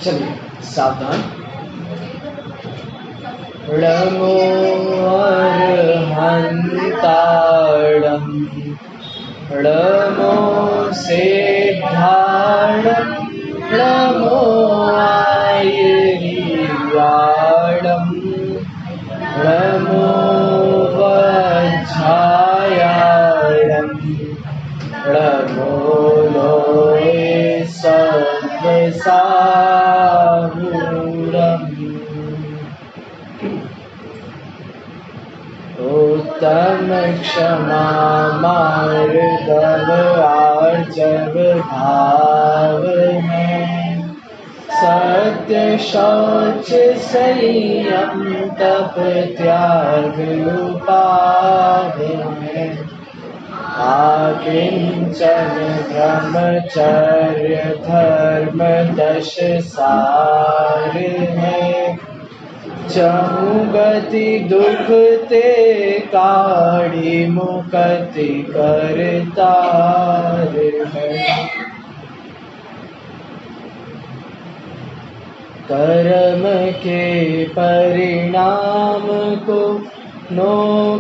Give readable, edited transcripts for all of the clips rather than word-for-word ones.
चलिए सावधान। णमो अर्हन्ताणं णमो सेद्धाणं णमो आयर्याणं णमो वज्रायाणं णमो लोये सद्वसाहूरम् उत्तम क्षमा मार्दव आर्जव भाव में सत्य शौच संयम तप त्याग उपाय में आकिंचन ब्रह्मचर्य धर्म दश सार में चहुगति दुख ते काढ़ी मुक्ति करतार है कर्म के परिणाम को नो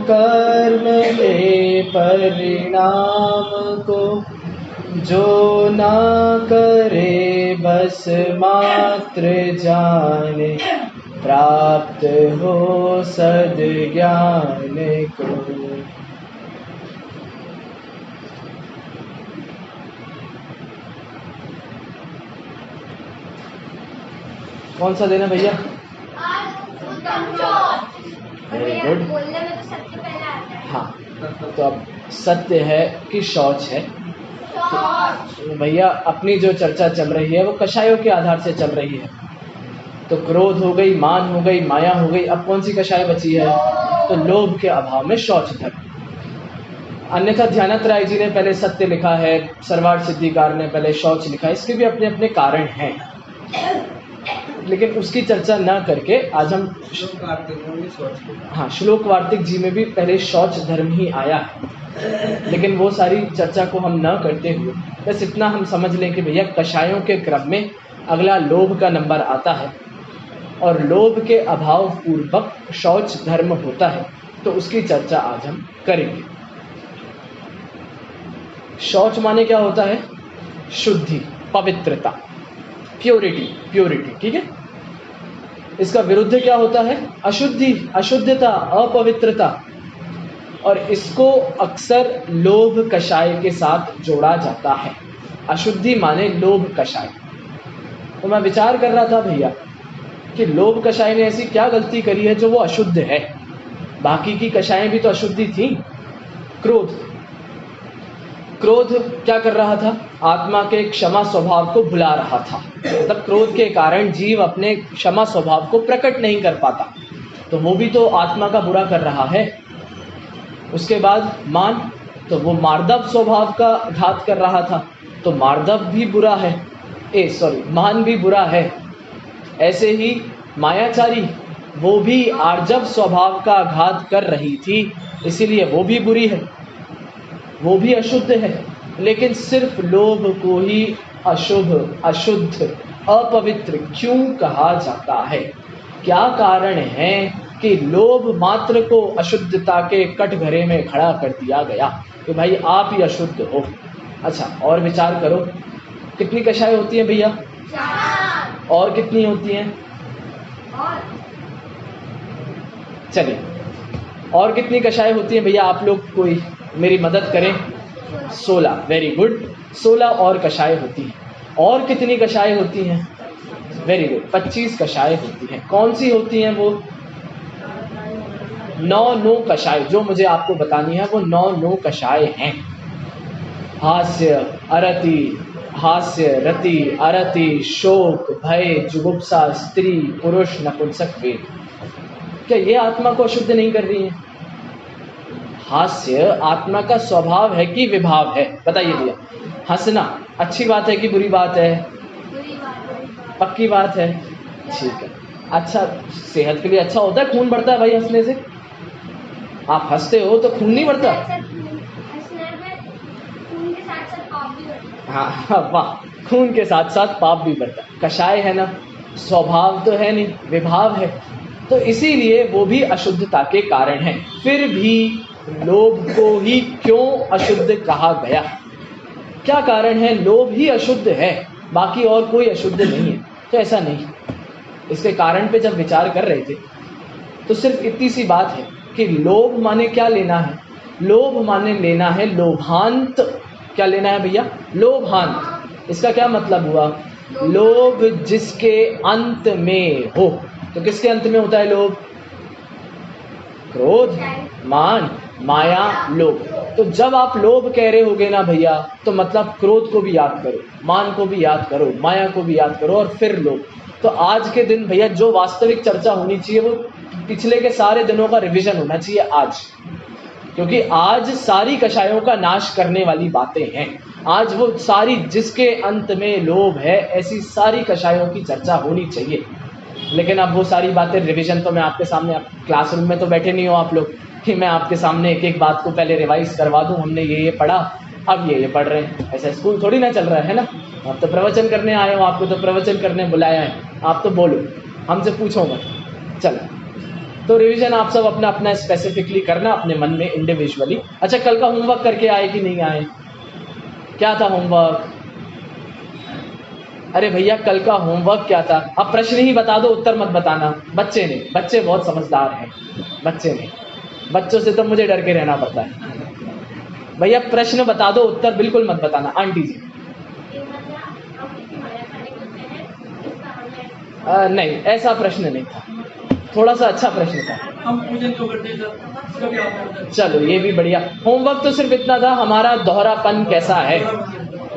कर्म के परिणाम को जो ना करे बस मात्र जाने प्राप्त हो सद्ज्ञान को। कौन सा देना भैया? Very good. हाँ, तो अब सत्य है कि शौच है? तो भैया अपनी जो चर्चा चल रही है वो कषायों के आधार से चल रही है। तो क्रोध हो गई, मान हो गई, माया हो गई, अब कौन सी कषाय बची है? तो लोभ के अभाव में शौच धर्म। अन्यथा ध्यानत राय जी ने पहले सत्य लिखा है, सर्वार्थ सिद्धिकार ने पहले शौच लिखा है, इसके भी अपने अपने कारण हैं, लेकिन उसकी चर्चा न करके आज हम श्लोक वार्तिक जी में भी पहले शौच धर्म ही आया है, लेकिन वो सारी चर्चा को हम न करते हुए बस इतना हम समझ लें कि भैया कषायों के क्रम में अगला लोभ का नंबर आता है और लोभ के अभाव पूर्वक शौच धर्म होता है, तो उसकी चर्चा आज हम करेंगे। शौच माने क्या होता है? शुद्धि, पवित्रता, प्योरिटी, ठीक है। इसका विरुद्ध क्या होता है? अशुद्धि, अशुद्धता, अपवित्रता, और इसको अक्सर लोभ कषाय के साथ जोड़ा जाता है। अशुद्धि माने लोभ कषाय। तो मैं विचार कर रहा था भैया कि लोभ कषाय ने ऐसी क्या गलती करी है जो वो अशुद्ध है? बाकी की कषायें भी तो अशुद्धि थी। क्रोध क्या कर रहा था? आत्मा के क्षमा स्वभाव को भुला रहा था। मतलब क्रोध के कारण जीव अपने क्षमा स्वभाव को प्रकट नहीं कर पाता, तो वो भी तो आत्मा का बुरा कर रहा है। उसके बाद मान, तो वो मार्दव स्वभाव का घात कर रहा था, तो मार्दव भी बुरा है, मान भी बुरा है। ऐसे ही मायाचारी, वो भी आर्जव स्वभाव का घात कर रही थी, इसीलिए वो भी बुरी है, वो भी अशुद्ध है। लेकिन सिर्फ लोभ को ही अशुभ, अशुद्ध, अपवित्र क्यों कहा जाता है? क्या कारण है कि लोभ मात्र को अशुद्धता के कटघरे में खड़ा कर दिया गया कि भाई आप ही अशुद्ध हो? अच्छा, और विचार करो, कितनी कषाय होती हैं भैया? 4। और कितनी होती हैं? चलिए, और कितनी कषाय होती हैं भैया? आप लोग कोई मेरी मदद करें। 16। वेरी गुड, 16 और कषाय होती हैं। और कितनी कषाय होती हैं? वेरी गुड, 25 कषाय होती हैं। कौन सी होती हैं वो? 9 कषाय जो मुझे आपको बतानी है वो 9 कषाय हैं। हास्य, रति, अरति, शोक, भय, जुगुप्सा, स्त्री, पुरुष, नपुंसक, वेद। क्या ये आत्मा को अशुद्ध नहीं कर रही है? हास्य आत्मा का स्वभाव है कि विभाव है? बताइए भैया। हंसना अच्छी बात है कि बुरी बात है? पक्की बात है, ठीक है। अच्छा, सेहत के लिए अच्छा होता है, खून बढ़ता है भाई हंसने से। आप हंसते हो तो खून नहीं बढ़ता? हाँ, वाह, खून के साथ साथ पाप भी बढ़ता है। कषाय है ना, स्वभाव तो है नहीं, विभाव है, तो इसीलिए वो भी अशुद्धता के कारण है। फिर भी लोभ को ही क्यों अशुद्ध कहा गया? क्या कारण है? लोभ ही अशुद्ध है, बाकी और कोई अशुद्ध नहीं है। तो ऐसा नहीं। इसके कारण पे जब विचार कर रहे थे तो सिर्फ इतनी सी बात है कि लोभ माने क्या लेना है? लोभ माने लेना है लोभांत। क्या लेना है भैया? लोभांत। इसका क्या मतलब हुआ? लोभ जिसके अंत में हो। तो किसके अंत में होता है लोभ? क्रोध, मान, माया, लोभ। तो जब आप लोभ कह रहे होगे ना भैया, तो मतलब क्रोध को भी याद करो, मान को भी याद करो, माया को भी याद करो और फिर लोभ। तो आज के दिन भैया जो वास्तविक चर्चा होनी चाहिए वो पिछले के सारे दिनों का रिवीजन होना चाहिए आज, क्योंकि आज सारी कषायों का नाश करने वाली बातें हैं। आज वो सारी जिसके अंत में लोभ है, ऐसी सारी कषायों की चर्चा होनी चाहिए। लेकिन अब वो सारी बातें रिवीजन तो मैं आपके सामने, क्लासरूम में तो बैठे नहीं हो आप लोग कि मैं आपके सामने एक एक बात को पहले रिवाइज करवा दूं, हमने ये पढ़ा, अब ये पढ़ रहे हैं। ऐसा स्कूल थोड़ी ना चल रहा है ना। आप तो प्रवचन करने आए हो, आपको तो प्रवचन करने बुलाया है, आप तो बोलो, हमसे पूछो मत। चलो, तो रिवीजन आप सब अपना अपना स्पेसिफिकली करना अपने मन में इंडिविजुअली। अच्छा, कल का होमवर्क करके आए कि नहीं आए? क्या था होमवर्क? अरे भैया कल का होमवर्क क्या था? अब प्रश्न ही बता दो, उत्तर मत बताना। बच्चे ने, बच्चे बहुत समझदार हैं, बच्चे ने, बच्चों से तो मुझे डर के रहना पड़ता है। भैया प्रश्न बता दो, उत्तर बिल्कुल मत बताना। आंटी जी नहीं, ऐसा प्रश्न नहीं था, थोड़ा सा अच्छा प्रश्न था। हम पूजन क्यों करते हैं? चलो ये भी बढ़िया। होमवर्क तो सिर्फ इतना था, हमारा दोहरापन कैसा है,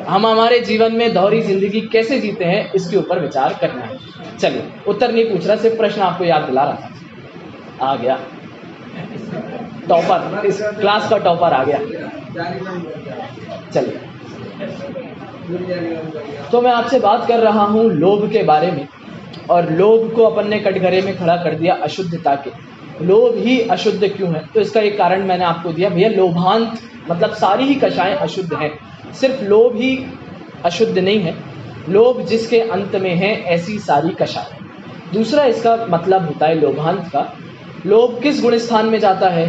हम हमारे जीवन में दोहरी जिंदगी कैसे जीते हैं, इसके ऊपर विचार करना है। चलिए, उत्तर नहीं पूछ रहा, सिर्फ प्रश्न आपको याद दिला रहा था। आ गया टॉपर, इस क्लास का टॉपर आ गया। चलिए, तो मैं आपसे बात कर रहा हूँ लोभ के बारे में, और लोभ को अपन ने कटघरे में खड़ा कर दिया अशुद्धता के। लोभ ही अशुद्ध क्यों है? तो इसका एक कारण मैंने आपको दिया भैया, लोभांत मतलब सारी ही कषाएं अशुद्ध हैं, सिर्फ लोभ ही अशुद्ध नहीं है। लोभ जिसके अंत में है, ऐसी सारी कषाएं। दूसरा इसका मतलब होता है लोभांत का, लोभ किस गुण स्थान में जाता है?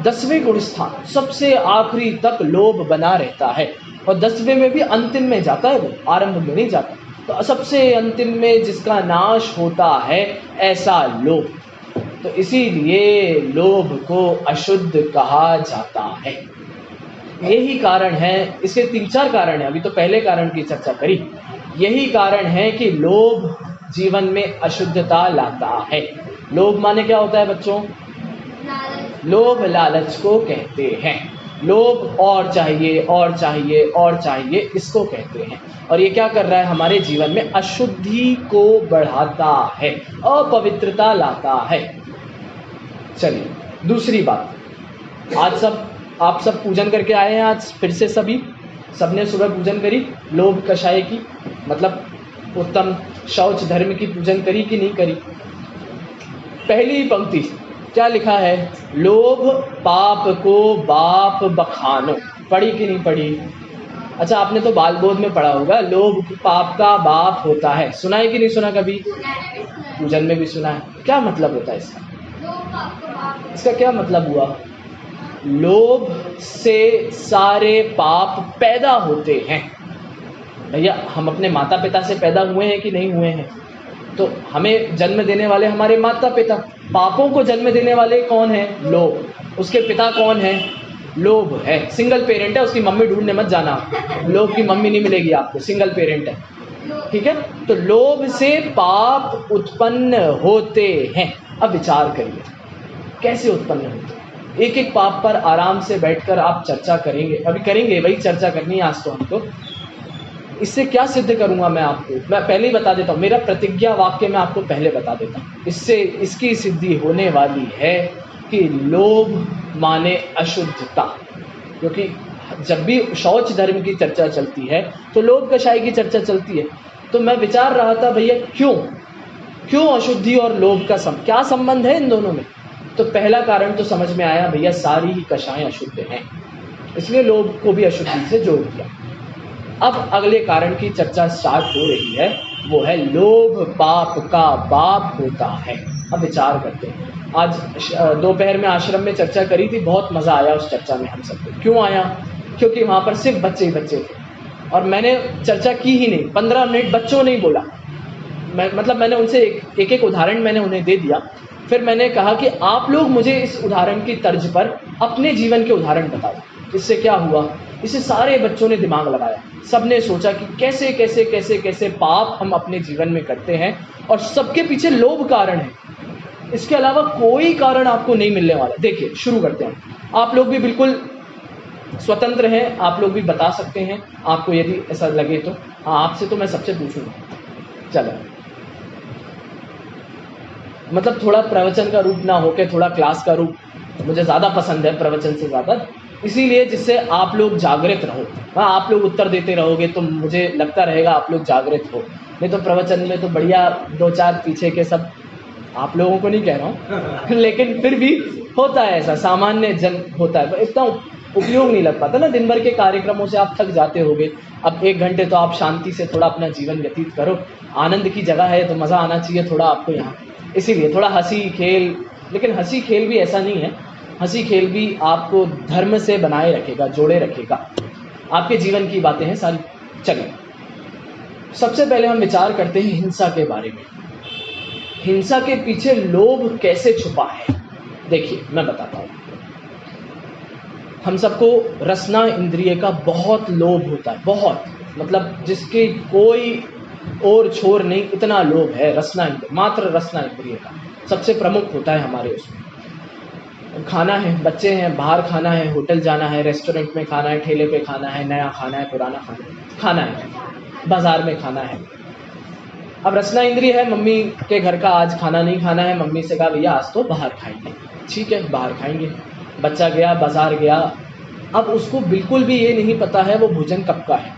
10वें गुण स्थान, सबसे आखिरी तक लोभ बना रहता है, और 10वें में भी अंतिम में जाता है, वो आरंभ में नहीं जाता। तो सबसे अंतिम में जिसका नाश होता है, ऐसा लोभ। तो इसीलिए लोभ को अशुद्ध कहा जाता है। यही कारण है, इसके 3-4 कारण है, अभी तो पहले कारण की चर्चा करी। यही कारण है कि लोभ जीवन में अशुद्धता लाता है। लोभ माने क्या होता है बच्चों? लोभ लालच को कहते हैं। लोभ और चाहिए और चाहिए और चाहिए, इसको कहते हैं। और ये क्या कर रहा है हमारे जीवन में? अशुद्धि को बढ़ाता है, अपवित्रता लाता है। चलिए, दूसरी बात, आज आप सब पूजन करके आए हैं। आज फिर से सबने सुबह पूजन करी लोभ कषाय की, मतलब उत्तम शौच धर्म की पूजन करी कि नहीं करी? पहली पंक्ति क्या लिखा है? लोभ पाप को बाप बखानो। पढ़ी कि नहीं पढ़ी? अच्छा, आपने तो बाल बोध में पढ़ा होगा, लोभ पाप का बाप होता है। सुना है कि नहीं सुना कभी? पूजन में भी सुना है। क्या मतलब होता है इसका? इसका क्या मतलब हुआ? लोभ से सारे पाप पैदा होते हैं। भैया हम अपने माता पिता से पैदा हुए हैं कि नहीं हुए हैं? तो हमें जन्म देने वाले हमारे माता पिता, पापों को जन्म देने वाले कौन है? लोभ। उसके पिता कौन है? लोभ है। सिंगल पेरेंट है, उसकी मम्मी ढूंढने मत जाना, लोभ की मम्मी नहीं मिलेगी आपको, सिंगल पेरेंट है, ठीक है? तो लोभ से पाप उत्पन्न होते हैं। अब विचार करिए कैसे उत्पन्न होते हैं। एक एक पाप पर आराम से बैठकर आप चर्चा करेंगे, अभी करेंगे, वही चर्चा करनी है आज तो हमको। इससे क्या सिद्ध करूंगा मैं आपको? मैं पहले ही बता देता हूँ, मेरा प्रतिज्ञा वाक्य मैं आपको पहले बता देता हूँ। इससे इसकी सिद्धि होने वाली है कि लोभ माने अशुद्धता, क्योंकि जब भी शौच धर्म की चर्चा चलती है तो लोभ कषाय की चर्चा चलती है। तो मैं विचार रहा था भैया क्यों अशुद्धि और लोभ का क्या संबंध है इन दोनों में? तो पहला कारण तो समझ में आया भैया, सारी ही कषाएं अशुद्ध हैं, इसलिए लोभ को भी अशुद्धि से जोड़ दिया। अब अगले कारण की चर्चा स्टार्ट हो रही है वो है लोभ पाप का बाप होता है। अब विचार करते हैं। आज दोपहर में आश्रम में चर्चा करी थी, बहुत मज़ा आया उस चर्चा में हम सबको। क्यों आया? क्योंकि वहाँ पर सिर्फ बच्चे ही बच्चे थे और मैंने चर्चा की ही नहीं। 15 मिनट बच्चों ने ही बोला। मैंने उनसे एक एक उदाहरण मैंने उन्हें दे दिया। फिर मैंने कहा कि आप लोग मुझे इस उदाहरण की तर्ज पर अपने जीवन के उदाहरण बताओ। इससे क्या हुआ? इससे सारे बच्चों ने दिमाग लगाया। सबने सोचा कि कैसे कैसे कैसे कैसे पाप हम अपने जीवन में करते हैं और सबके पीछे लोभ कारण है। इसके अलावा कोई कारण आपको नहीं मिलने वाला। देखिए, शुरू करते हैं। आप लोग भी बिल्कुल स्वतंत्र हैं, आप लोग भी बता सकते हैं आपको यदि ऐसा लगे तो। हाँ, आपसे तो मैं सबसे पूछूंगा। चलो, मतलब थोड़ा प्रवचन का रूप ना होके थोड़ा क्लास का रूप मुझे ज़्यादा पसंद है प्रवचन से ज़्यादा, इसीलिए जिससे आप लोग जागृत रहो। हाँ, आप लोग उत्तर देते रहोगे तो मुझे लगता रहेगा आप लोग जागृत हो। नहीं तो प्रवचन में तो बढ़िया 2-4 पीछे के सब, आप लोगों को नहीं कह रहा हूँ लेकिन फिर भी होता है ऐसा, सामान्य जन होता है। इतना उपयोग नहीं लग पाता ना, दिन भर के कार्यक्रमों से आप थक जाते होगे। अब 1 घंटे तो आप शांति से थोड़ा अपना जीवन व्यतीत करो। आनंद की जगह है तो मज़ा आना चाहिए थोड़ा आपको यहाँ, इसीलिए थोड़ा हंसी खेल। लेकिन हंसी खेल भी ऐसा नहीं है, हंसी खेल भी आपको धर्म से बनाए रखेगा, जोड़े रखेगा। आपके जीवन की बातें हैं सारी। चलिए, सबसे पहले हम विचार करते हैं हिंसा के बारे में। हिंसा के पीछे लोभ कैसे छुपा है? देखिए, मैं बताता हूँ। हम सबको रसना इंद्रिय का बहुत लोभ होता है, बहुत, मतलब जिसके कोई और छोर नहीं, इतना लोभ है रसना इंद्रिय, मात्र रसना इंद्रिय का सबसे प्रमुख होता है हमारे उसमें। खाना है, बच्चे हैं, बाहर खाना है, होटल जाना है, रेस्टोरेंट में खाना है, ठेले पे खाना है, नया खाना है, पुराना खाना है, बाजार में खाना है। अब रसना इंद्रिय है, मम्मी के घर का आज खाना नहीं खाना है, मम्मी से कहा भैया आज तो बाहर खाएंगे, ठीक है बाहर खाएंगे। बच्चा गया, बाजार गया। अब उसको बिल्कुल भी ये नहीं पता है वो भोजन कब का है,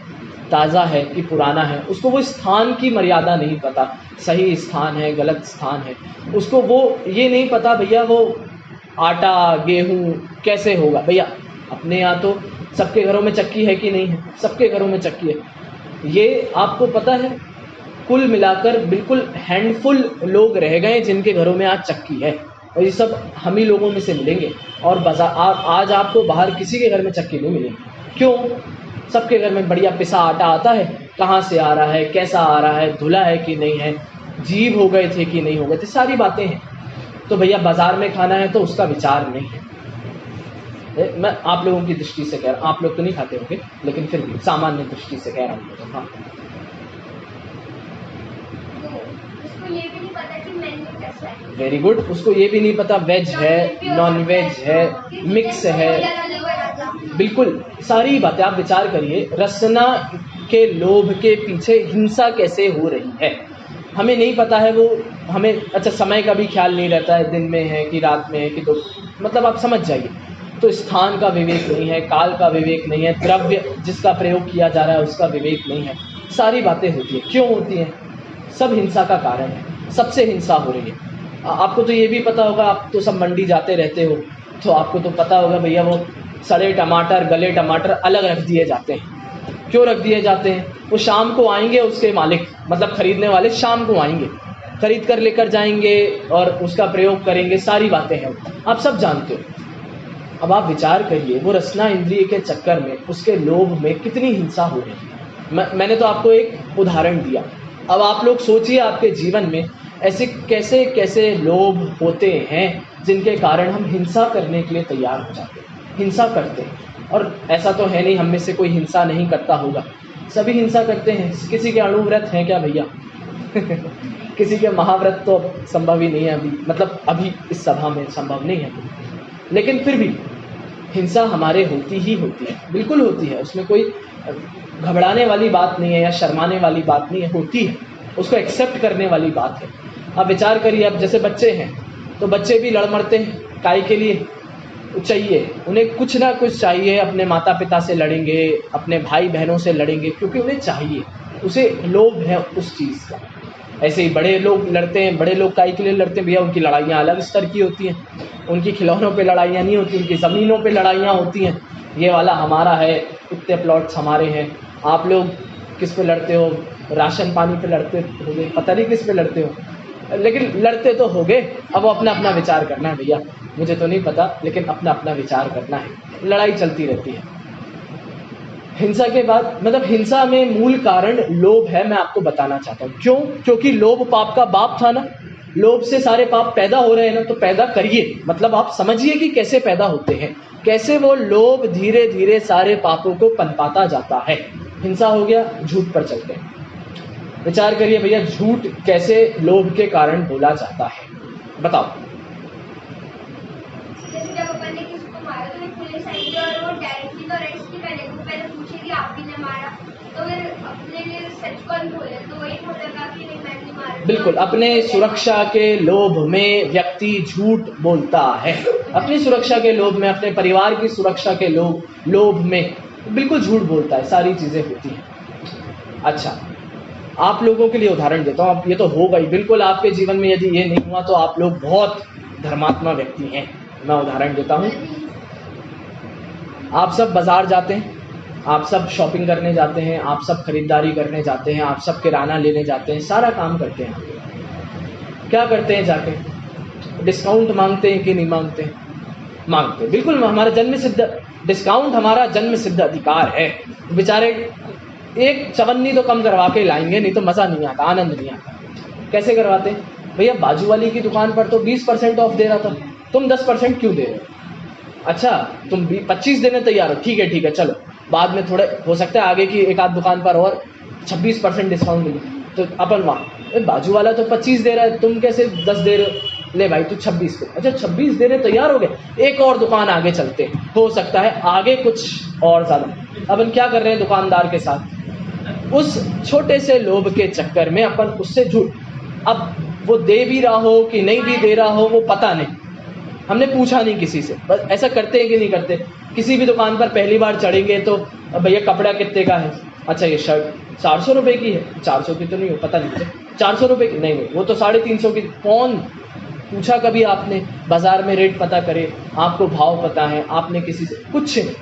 ताज़ा है कि पुराना है। उसको वो स्थान की मर्यादा नहीं पता, सही स्थान है गलत स्थान है, उसको वो ये नहीं पता भैया वो आटा गेहूँ कैसे होगा। भैया अपने यहाँ तो सबके घरों में चक्की है कि नहीं है? सबके घरों में चक्की है। ये आपको पता है, कुल मिलाकर बिल्कुल हैंडफुल लोग रह गए जिनके घरों में आज चक्की है, और ये सब हम ही लोगों में से मिलेंगे। और बाजार आज आपको बाहर किसी के घर में चक्की नहीं मिलेगी। क्यों? सबके घर में बढ़िया पिसा आटा आता है, कहाँ से आ रहा है, कैसा आ रहा है, धुला है कि नहीं है, जीव हो गए थे कि नहीं हो गए थे, सारी बातें हैं। तो भैया बाजार में खाना है तो उसका विचार नहीं है। मैं आप लोगों की दृष्टि से कह रहा हूँ, आप लोग तो नहीं खाते होंगे लेकिन फिर भी सामान्य दृष्टि से कह रहा हूँ। हाँ, ये भी नहीं पता कि मेन्यू कैसा है। Very good. उसको ये भी नहीं पता वेज है नॉन वेज है मिक्स है, बिल्कुल सारी बातें आप विचार करिए। रसना के लोभ के पीछे हिंसा कैसे हो रही है हमें नहीं पता है। वो हमें अच्छा समय का भी ख्याल नहीं रहता है, दिन में है कि रात में है कि मतलब आप समझ जाइए। तो स्थान का विवेक नहीं है, काल का विवेक नहीं है, द्रव्य जिसका प्रयोग किया जा रहा है उसका विवेक नहीं है, सारी बातें होती है। क्यों होती हैं? सब हिंसा का कारण है, सबसे हिंसा हो रही है। आपको तो ये भी पता होगा, आप तो सब मंडी जाते रहते हो तो आपको तो पता होगा भैया वो सड़े टमाटर गले टमाटर अलग रख दिए जाते हैं। क्यों रख दिए जाते हैं? वो शाम को आएंगे उसके मालिक, मतलब खरीदने वाले शाम को आएंगे, खरीद कर लेकर जाएंगे और उसका प्रयोग करेंगे, सारी बातें हैं, आप सब जानते हो। अब आप विचार करिए, वो रसना इंद्रिय के चक्कर में उसके लोभ में कितनी हिंसा हो रही है। मैंने तो आपको एक उदाहरण दिया। अब आप लोग सोचिए आपके जीवन में ऐसे कैसे कैसे लोभ होते हैं जिनके कारण हम हिंसा करने के लिए तैयार हो जाते हैं, हिंसा करते हैं। और ऐसा तो है नहीं हम में से कोई हिंसा नहीं करता होगा, सभी हिंसा करते हैं। किसी के अणुव्रत हैं क्या भैया? किसी के महाव्रत तो संभव ही नहीं है अभी, मतलब अभी इस सभा में संभव नहीं है। लेकिन फिर भी हिंसा हमारे होती ही होती है, बिल्कुल होती है, उसमें कोई घबराने वाली बात नहीं है या शर्माने वाली बात नहीं है, होती है, उसको एक्सेप्ट करने वाली बात है। आप विचार करिए, अब जैसे बच्चे हैं तो बच्चे भी लड़मड़ते हैं काय के लिए? चाहिए उन्हें कुछ ना कुछ चाहिए, अपने माता पिता से लड़ेंगे, अपने भाई बहनों से लड़ेंगे, क्योंकि उन्हें चाहिए, उसे लोभ है उस चीज़ का। ऐसे ही बड़े लोग लड़ते हैं, बड़े लोग काय के लिए लड़ते हैं भैया? उनकी लड़ाइयाँ अलग स्तर की होती हैं, उनकी खिलौनों पे लड़ाइयाँ नहीं होती, उनकी ज़मीनों पे लड़ाइयाँ होती हैं। ये वाला हमारा है, इतने प्लॉट्स हमारे हैं। आप लोग किस पे लड़ते हो? राशन पानी पे लड़ते होगे, पता नहीं किस पे लड़ते हो, लेकिन लड़ते तो होगे। अब वो अपना अपना विचार करना है भैया, मुझे तो नहीं पता, लेकिन अपना अपना विचार करना है। लड़ाई चलती रहती है। हिंसा के बाद मतलब हिंसा में मूल कारण लोभ है, मैं आपको बताना चाहता हूँ। क्यों? क्योंकि लोभ पाप का बाप था ना। लोभ से सारे पाप पैदा हो रहे हैं ना, तो पैदा करिए, मतलब आप समझिए कि कैसे पैदा होते हैं, कैसे वो लोभ धीरे धीरे सारे पापों को पनपाता जाता है। हिंसा हो गया, झूठ पर चलते हैं। विचार करिए भैया, झूठ कैसे लोभ के कारण बोला जाता है, बताओ। जैसे जब अपन ने किसी को मारा तो पुलिस आएगी और वो डायरेक्टली तो अरेस्ट नहीं करेगी, वो पहले पूछेगी आप भी ने मारा, तो फिर अपने लिए सच कौन बोले, तो वही बोलेगा कि नहीं मैंने मारा। बिल्कुल, अपने सुरक्षा के लोभ में व्यक्ति झूठ बोलता है। अपनी सुरक्षा के लोभ में, अपने परिवार की सुरक्षा के लोभ में बिल्कुल झूठ बोलता है, सारी चीजें होती हैं। अच्छा, आप लोगों के लिए उदाहरण देता हूँ। अब ये तो हो गई, बिल्कुल आपके जीवन में यदि ये नहीं हुआ तो आप लोग बहुत धर्मात्मा व्यक्ति हैं। मैं उदाहरण देता हूँ। आप सब बाजार जाते हैं, आप सब शॉपिंग करने जाते हैं, आप सब खरीदारी करने जाते हैं, आप सब किराना लेने जाते हैं, सारा काम करते हैं। क्या करते हैं जाके? डिस्काउंट मांगते हैं कि नहीं मांगते? मांगते हैं। बिल्कुल, हमारा जन्म सिद्ध डिस्काउंट हमारा जन्म सिद्ध अधिकार है। बेचारे एक चवन्नी तो कम करवा के लाएंगे, नहीं तो मजा नहीं आता, आनंद नहीं आता। कैसे करवाते हैं? भैया बाजू वाली की दुकान पर तो 20% ऑफ दे रहा था, तुम 10% क्यों दे रहे हो? अच्छा, तुम 25 देने तैयार हो, ठीक है चलो, बाद में थोड़े हो सकता है आगे की एक आध दुकान पर और 26% डिस्काउंट मिले, तो अपन वहाँ बाजू वाला तो 25 दे रहा है, तुम कैसे 10 दे रहे हो? ले भाई तू 26 को। अच्छा 26 देने तैयार हो गए, एक और दुकान आगे चलते हैं, हो सकता है आगे कुछ और ज़्यादा। अपन क्या कर रहे हैं दुकानदार के साथ? उस छोटे से लोभ के चक्कर में अपन उससे झूठ, अब वो दे भी रहा हो कि नहीं भी दे रहा हो वो पता नहीं, हमने पूछा नहीं किसी से, बस ऐसा करते हैं कि नहीं करते? किसी भी दुकान पर पहली बार चढ़ेंगे तो भैया कपड़ा कितने का है? अच्छा ये शर्ट 400 रुपये की है। 400 की तो नहीं हो, पता नहीं मुझे 400 रुपये की नहीं, वो तो 350 की। कौन पूछा कभी आपने? बाजार में रेट पता करे, आपको भाव पता है, आपने किसी से कुछ नहीं,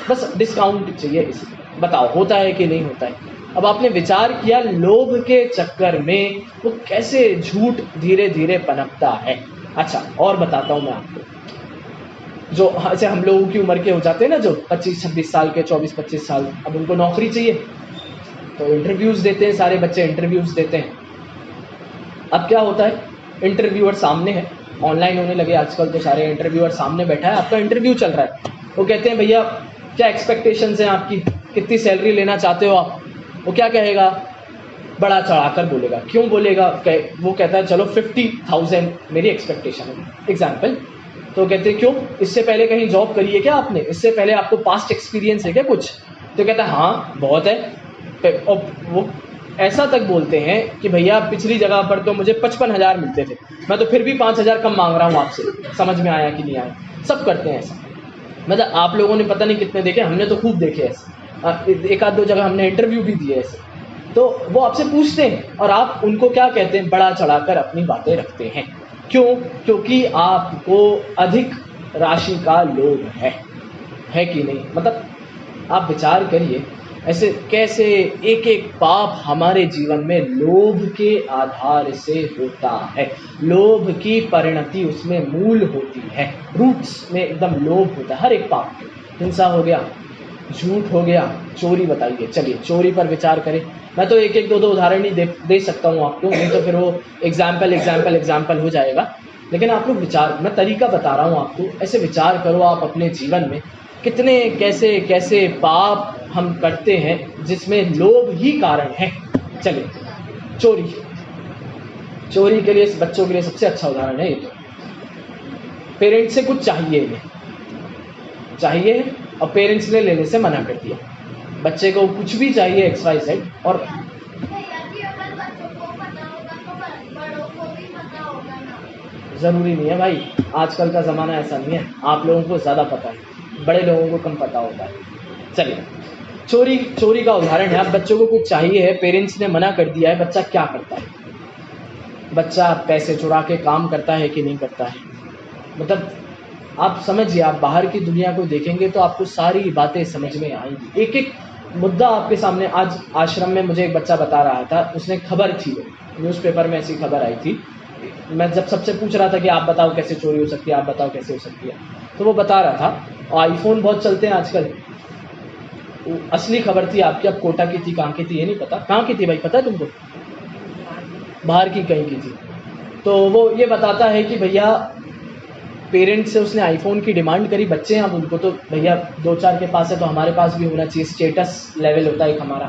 बस डिस्काउंट चाहिए इसी। बताओ होता है कि नहीं होता है? अब आपने विचार किया लोभ के चक्कर में वो कैसे झूठ धीरे धीरे पनपता है। अच्छा और बताता हूँ मैं आपको, जो ऐसे हम लोगों की उम्र के हो जाते हैं ना, जो 25-26 साल के, 24-25 साल, अब उनको नौकरी चाहिए तो इंटरव्यूज देते हैं, सारे बच्चे इंटरव्यूज देते हैं। अब क्या होता है, इंटरव्यूअर सामने है, ऑनलाइन होने लगे आजकल तो सारे, इंटरव्यूअर सामने बैठा है, आपका इंटरव्यू चल रहा है। वो कहते हैं भैया क्या एक्सपेक्टेशंस हैं आपकी, कितनी सैलरी लेना चाहते हो आप? वो क्या कहेगा? बड़ा चढ़ाकर बोलेगा। क्यों बोलेगा? वो कहता है चलो 50,000 मेरी एक्सपेक्टेशन है, एग्जाम्पल। तो कहते हैं क्यों, इससे पहले कहीं जॉब करी है क्या आपने? इससे पहले आपको पास्ट एक्सपीरियंस है क्या कुछ? तो कहता है हाँ बहुत है। और वो ऐसा तक बोलते हैं कि भैया पिछली जगह पर तो मुझे 55,000 मिलते थे, मैं तो फिर भी 5,000 कम मांग रहा हूँ आपसे। समझ में आया कि नहीं आया? सब करते हैं ऐसा। मतलब आप लोगों ने पता नहीं कितने देखे, हमने तो खूब देखे ऐसे, एक आध दो जगह हमने इंटरव्यू भी दिए ऐसे। तो वो आपसे पूछते हैं और आप उनको क्या कहते हैं? बड़ा चढ़ाकर अपनी बातें रखते हैं। क्यों? क्योंकि आपको अधिक राशि का लोभ है कि नहीं? मतलब आप विचार करिए ऐसे कैसे एक एक पाप हमारे जीवन में लोभ के आधार से होता है। लोभ की परिणति उसमें मूल होती है, रूट्स में एकदम लोभ होता है हर एक पाप के। हिंसा हो गया, झूठ हो गया, चोरी बताइए, चलिए चोरी पर विचार करें। मैं तो एक एक दो उदाहरण ही दे सकता हूँ आपको, नहीं तो फिर वो एग्जाम्पल हो जाएगा। लेकिन आप लोग विचार, मैं तरीका बता रहा हूँ आपको, ऐसे विचार करो आप अपने जीवन में कितने कैसे कैसे पाप हम करते हैं जिसमें लोभ ही कारण है। चलिए चोरी के लिए, बच्चों के लिए सबसे अच्छा उदाहरण है ये। तो पेरेंट्स से कुछ चाहिए और पेरेंट्स ने लेने से मना कर दिया। बच्चे को कुछ भी चाहिए XYZ, और ज़रूरी नहीं है भाई, आजकल का ज़माना ऐसा नहीं है, आप लोगों को ज़्यादा पता है, बड़े लोगों को कम पता होता है। चलिए चोरी का उदाहरण है। अब बच्चों को कुछ चाहिए है, पेरेंट्स ने मना कर दिया है, बच्चा क्या करता है? बच्चा पैसे चुरा के काम करता है कि नहीं करता है? मतलब आप समझिए, आप बाहर की दुनिया को देखेंगे तो आपको सारी बातें समझ में आएंगी। एक एक मुद्दा आपके सामने आज आश्रम में मुझे एक बच्चा बता रहा था, उसने खबर थी, न्यूज़पेपर में ऐसी खबर आई थी। मैं जब सबसे पूछ रहा था कि आप बताओ कैसे चोरी हो सकती है, आप बताओ कैसे हो सकती है, तो वो बता रहा था आईफोन बहुत चलते हैं आजकल। असली खबर थी आपकी, अब कोटा की थी, कहाँ की थी ये नहीं पता। कहाँ की थी भाई, पता है तुमको? बाहर की कहीं की थी। तो वो ये बताता है कि भैया पेरेंट्स से उसने आईफोन की डिमांड करी, बच्चे हैं अब उनको तो भैया 2-4 के पास है तो हमारे पास भी होना चाहिए, स्टेटस लेवल होता है एक हमारा।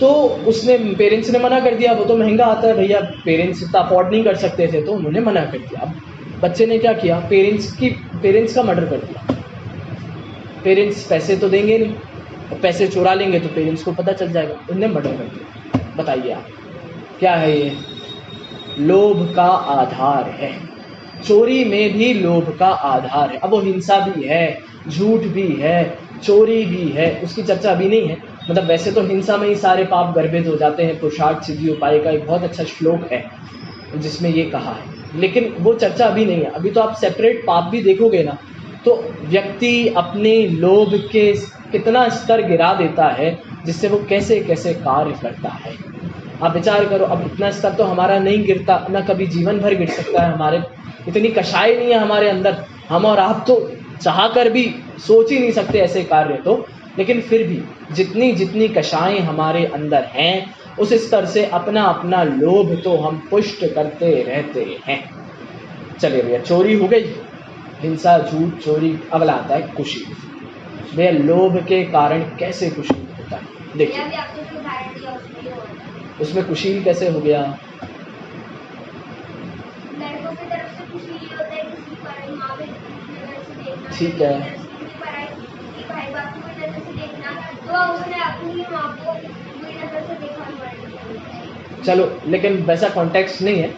तो उसने पेरेंट्स ने मना कर दिया, वो तो महंगा आता है भैया, पेरेंट्स इतना अफोर्ड नहीं कर सकते थे, तो उन्होंने मना कर दिया। अब बच्चे ने क्या किया, पेरेंट्स का मर्डर कर दिया। पेरेंट्स पैसे तो देंगे नहीं, और पैसे चुरा लेंगे तो पेरेंट्स को पता चल जाएगा, उन्होंने मर्डर कर दिया। बताइए आप क्या है ये? लोभ का आधार है, चोरी में भी लोभ का आधार है। अब वो हिंसा भी है, झूठ भी है, चोरी भी है, उसकी चर्चा अभी नहीं है। मतलब वैसे तो हिंसा में ही सारे पाप गर्भित हो जाते हैं, पुरुषार्थ सिद्धि उपाय का एक बहुत अच्छा श्लोक है जिसमें ये कहा है, लेकिन वो चर्चा अभी नहीं है। अभी तो आप सेपरेट पाप भी देखोगे ना, तो व्यक्ति अपने लोभ के कितना स्तर गिरा देता है, जिससे वो कैसे कैसे कार्य करता है। आप विचार करो, अब इतना स्तर तो हमारा नहीं गिरता ना, कभी जीवन भर गिर सकता है। हमारे इतनी कषाय नहीं है हमारे अंदर, हम और आप तो चाह कर भी सोच ही नहीं सकते ऐसे कार्य तो, लेकिन फिर भी जितनी जितनी कषाएं हमारे अंदर हैं, उस स्तर से अपना अपना लोभ तो हम पुष्ट करते रहते हैं। चलिए भैया, चोरी हो गई, हिंसा, झूठ, चोरी। अगला आता है कुशील। भैया लोभ के कारण कैसे कुशील होता है? देखिए उसमें कुशील कैसे हो गया? लड़कों की तरफ से कुशील होता है, किसी पर माँ के नजर से देखना, ठीक है, भाई बाप को नजर से देखना, तो उसने अपनी माँ को बुरी नजर से देखा। चलो, लेकिन वैसा कॉन्टेक्स्ट नहीं है।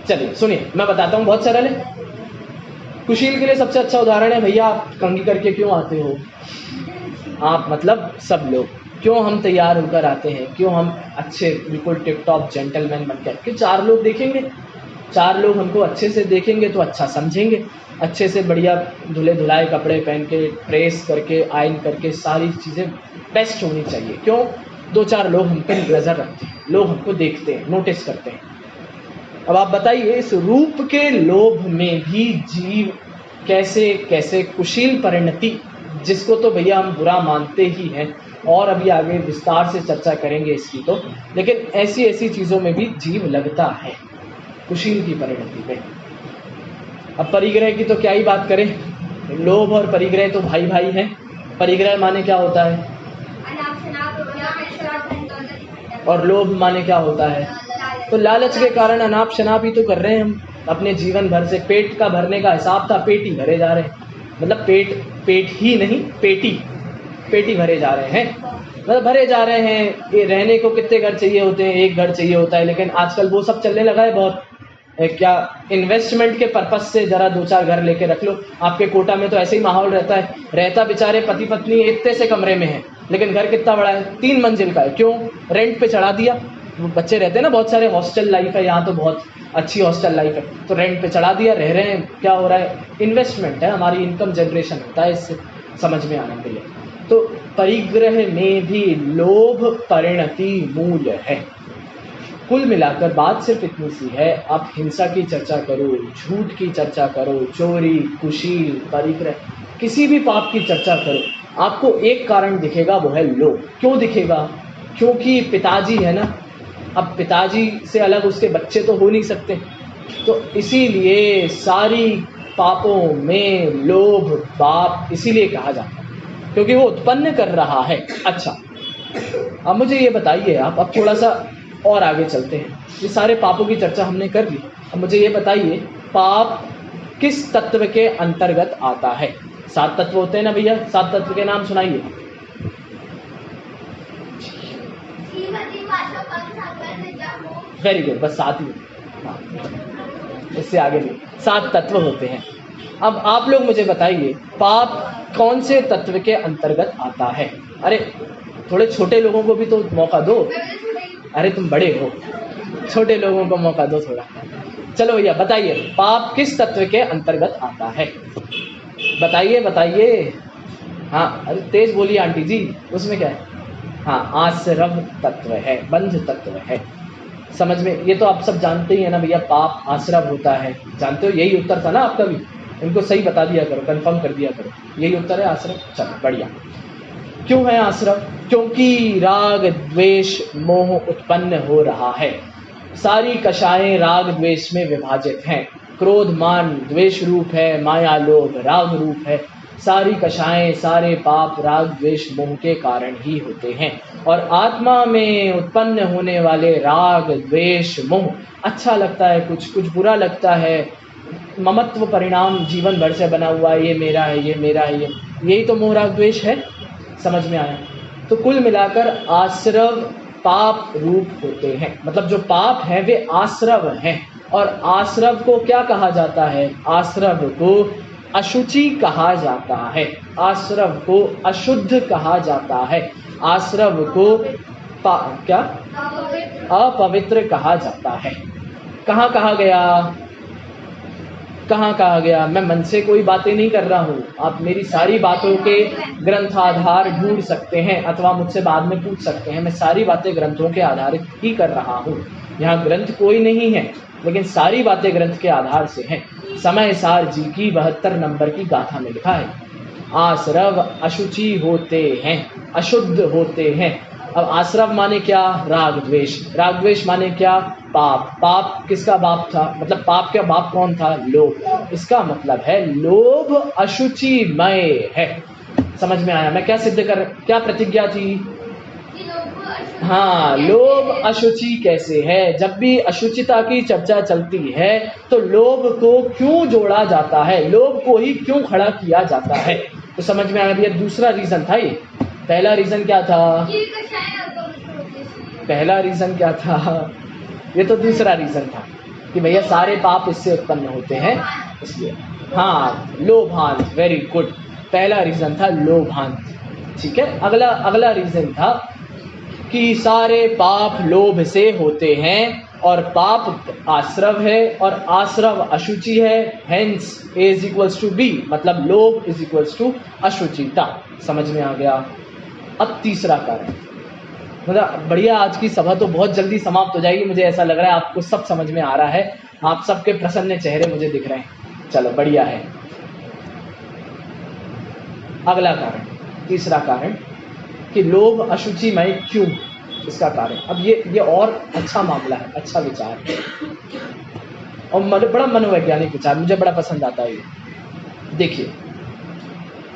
चलिए सुनिए, मैं बताता हूँ, बहुत सरल है। कुशील के लिए सबसे अच्छा उदाहरण है, भैया आप कंघी करके क्यों आते हो? आप मतलब सब लोग क्यों हम तैयार होकर आते हैं, क्यों हम अच्छे बिल्कुल टिप टॉप जेंटलमैन बनकर? कि 4 लोग देखेंगे, 4 लोग हमको अच्छे से देखेंगे तो अच्छा समझेंगे, अच्छे से बढ़िया धुले धुलाए कपड़े पहन के, प्रेस करके, आयन करके, सारी चीज़ें बेस्ट होनी चाहिए। क्यों? 2-4 लोग हम पर नज़र रखते हैं, लोग हमको देखते हैं, नोटिस करते हैं। अब आप बताइए, इस रूप के लोभ में भी जीव कैसे कैसे कुशील परिणति, जिसको तो भैया हम बुरा मानते ही हैं, और अभी आगे विस्तार से चर्चा करेंगे इसकी तो, लेकिन ऐसी ऐसी चीज़ों में भी जीव लगता है कुशील की परिणति में। अब परिग्रह की तो क्या ही बात करें, लोभ और परिग्रह तो भाई भाई हैं। परिग्रह माने क्या होता है, और लोभ माने क्या होता है? तो लालच के कारण अनाप शनाप ही तो कर रहे हैं हम अपने जीवन भर से। पेट का भरने का हिसाब था, पेट ही भरे जा रहे हैं, मतलब पेट ही नहीं, पेटी भरे जा रहे हैं, मतलब भरे जा रहे हैं। ये रहने को कितने घर चाहिए होते हैं? एक घर चाहिए होता है, लेकिन आजकल वो सब चलने लगा है बहुत। क्या इन्वेस्टमेंट के पर्पस से जरा 2-4 घर लेके रख लो। आपके कोटा में तो ऐसे ही माहौल रहता है, रहता बेचारे पति पत्नी इतने से कमरे में है, लेकिन घर कितना बड़ा है, 3 मंजिल का है। क्यों? रेंट पे चढ़ा दिया। वो बच्चे रहते हैं ना, बहुत सारे हॉस्टल लाइफ है, यहाँ तो बहुत अच्छी हॉस्टल लाइफ है, तो रेंट पे चढ़ा दिया, रह रहे हैं। क्या हो रहा है? इन्वेस्टमेंट है, हमारी इनकम जनरेशन होता है इससे, समझ में आने के लिए। तो परिग्रह में भी लोभ परिणति मूल है। कुल मिलाकर बात सिर्फ इतनी सी है, आप हिंसा की चर्चा करो, झूठ की चर्चा करो, चोरी, कुशील, परिग्रह, किसी भी पाप की चर्चा करो, आपको एक कारण दिखेगा, वो है लोभ। क्यों दिखेगा? क्योंकि पिताजी है ना, अब पिताजी से अलग उसके बच्चे तो हो नहीं सकते, तो इसीलिए सारी पापों में लोभ बाप इसीलिए कहा जाता है, क्योंकि वो उत्पन्न कर रहा है। अच्छा, अब मुझे ये बताइए आप, अब थोड़ा सा और आगे चलते हैं। ये सारे पापों की चर्चा हमने कर ली, अब मुझे ये बताइए, पाप किस तत्व के अंतर्गत आता है? 7 तत्व होते हैं ना भैया, 7 तत्व के नाम सुनाइए। वेरी गुड, बस 7 ही, इससे आगे नहीं, 7 तत्व होते हैं। अब आप लोग मुझे बताइए, पाप कौन से तत्व के अंतर्गत आता है? अरे थोड़े छोटे लोगों को भी तो मौका दो। अरे तुम बड़े हो, छोटे लोगों को मौका दो थोड़ा। चलो भैया बताइए, पाप किस तत्व के अंतर्गत आता है? बताइए बताइए। हाँ, अरे तेज बोलिए आंटी जी, उसमें क्या है? हाँ, आश्रव तत्व है, बंध तत्व है। समझ में? ये तो आप सब जानते ही है ना भैया, पाप आश्रव होता है, जानते हो? यही उत्तर था ना आपका भी। इनको सही बता दिया करो, कंफर्म कर दिया करो, यही उत्तर है आश्रव। चलो बढ़िया। क्यों है आश्रव? क्योंकि राग द्वेष मोह उत्पन्न हो रहा है। सारी कषाएं राग द्वेष में विभाजित हैं। क्रोध मान द्वेष रूप है, माया लोभ राग रूप है। सारी कषाएं, सारे पाप राग द्वेष मोह के कारण ही होते हैं। और आत्मा में उत्पन्न होने वाले राग द्वेष मोह, अच्छा लगता है कुछ, कुछ बुरा लगता है, ममत्व परिणाम जीवन भर से बना हुआ है, ये मेरा है, ये मेरा है, यही तो मोह राग द्वेष है। समझ में आया? तो कुल मिलाकर आश्रव पाप रूप होते हैं। मतलब जो पाप है वे आश्रव हैं। और आश्रव को क्या कहा जाता है? आश्रव को अशुचि कहा जाता है, आश्रव को अशुद्ध कहा जाता है, आश्रव को क्या अपवित्र कहा जाता है। कहाँ कहा गया? कहाँ कहा गया? मैं मन से कोई बातें नहीं कर रहा हूँ, आप मेरी सारी बातों के ग्रंथाधार ढूंढ सकते हैं अथवा मुझसे बाद में पूछ सकते हैं। मैं सारी बातें ग्रंथों के आधारित ही कर रहा हूँ। यहाँ ग्रंथ कोई नहीं है, लेकिन सारी बातें ग्रंथ के आधार से हैं। समय सार जी की 72 नंबर की गाथा में लिखा है, आश्रव अशुचि होते हैं, अशुद्ध होते हैं। अब आश्रव माने क्या? राग द्वेष। राग द्वेष माने क्या? पाप। पाप किसका बाप था? मतलब पाप का बाप कौन था? लोभ। इसका मतलब है लोभ अशुचिमय है। समझ में आया? मैं क्या सिद्ध कर, क्या प्रतिज्ञा थी? हाँ, लोभ अशुचि कैसे है? जब भी अशुचिता की चर्चा चलती है तो लोभ को क्यों जोड़ा जाता है, लोभ को ही क्यों खड़ा किया जाता है? तो समझ में आया भैया, दूसरा रीजन था ये। पहला रीजन क्या था? पहला रीजन क्या था? ये तो दूसरा रीजन था कि भैया सारे पाप इससे उत्पन्न होते हैं, इसलिए। हाँ, लोभांत, वेरी गुड। पहला रीजन था लोभांत, ठीक है। अगला रीजन था कि सारे पाप लोभ से होते हैं और पाप आश्रव है और आश्रव अशुचि है, हेंस A = B, मतलब लोभ = अशुचिता। समझ में आ गया? अब तीसरा कारण, मतलब बढ़िया, आज की सभा तो बहुत जल्दी समाप्त हो जाएगी, मुझे ऐसा लग रहा है आपको सब समझ में आ रहा है, आप सबके प्रसन्न चेहरे मुझे दिख रहे हैं। चलो बढ़िया है। अगला कारण, तीसरा कारण कि लोभ अशुचिमय क्यों, इसका कारण। अब ये और अच्छा मामला है, अच्छा विचार है और बड़ा मनोवैज्ञानिक विचार, मुझे बड़ा पसंद आता है ये। देखिए,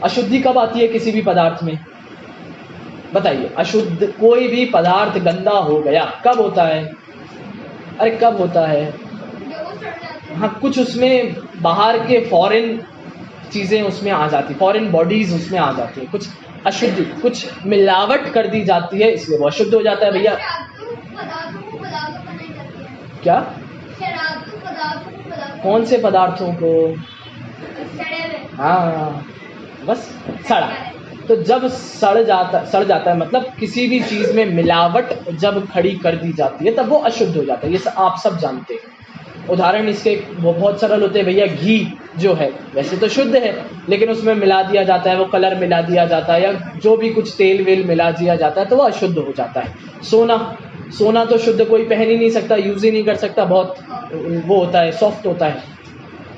अशुद्धि कब आती है किसी भी पदार्थ में? बताइए, अशुद्ध कोई भी पदार्थ गंदा हो गया कब होता है? अरे कब होता है? हाँ, कुछ उसमें बाहर के फॉरेन चीजें उसमें आ जाती, फॉरेन बॉडीज उसमें आ जाती है, कुछ अशुद्धि, कुछ मिलावट कर दी जाती है, इसलिए वो अशुद्ध हो जाता है भैया। क्या? कौन से पदार्थों को? हाँ, बस सड़ा। तो जब सड़ जाता है, मतलब किसी भी चीज में मिलावट जब खड़ी कर दी जाती है तब वो अशुद्ध हो जाता है। ये आप सब जानते हैं। उदाहरण इसके वो बहुत सरल होते हैं भैया। घी जो है वैसे तो शुद्ध है, लेकिन उसमें मिला दिया जाता है, वो कलर मिला दिया जाता है, या जो भी कुछ तेल वेल मिला दिया जाता है तो वो अशुद्ध हो जाता है। सोना तो शुद्ध कोई पहन ही नहीं सकता, यूज ही नहीं कर सकता, बहुत वो होता है, सॉफ्ट होता है,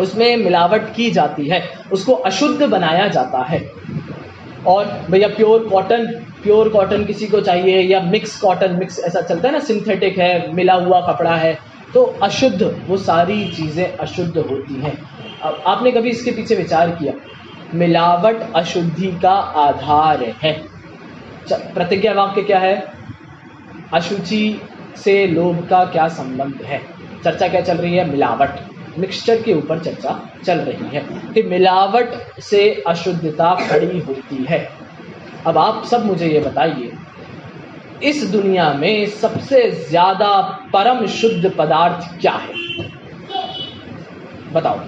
उसमें मिलावट की जाती है, उसको अशुद्ध बनाया जाता है। और भैया प्योर कॉटन किसी को चाहिए, या मिक्स कॉटन, मिक्स ऐसा चलता है ना, सिंथेटिक है, मिला हुआ कपड़ा है, तो अशुद्ध, वो सारी चीजें अशुद्ध होती हैं। अब आपने कभी इसके पीछे विचार किया? मिलावट अशुद्धि का आधार है। प्रतिज्ञा वाक्य क्या है? अशुचि से लोभ का क्या संबंध है? चर्चा क्या चल रही है? मिलावट, मिक्सचर के ऊपर चर्चा चल रही है कि मिलावट से अशुद्धता खड़ी होती है। अब आप सब मुझे ये बताइए, इस दुनिया में सबसे ज्यादा परम शुद्ध पदार्थ क्या है? बताओ।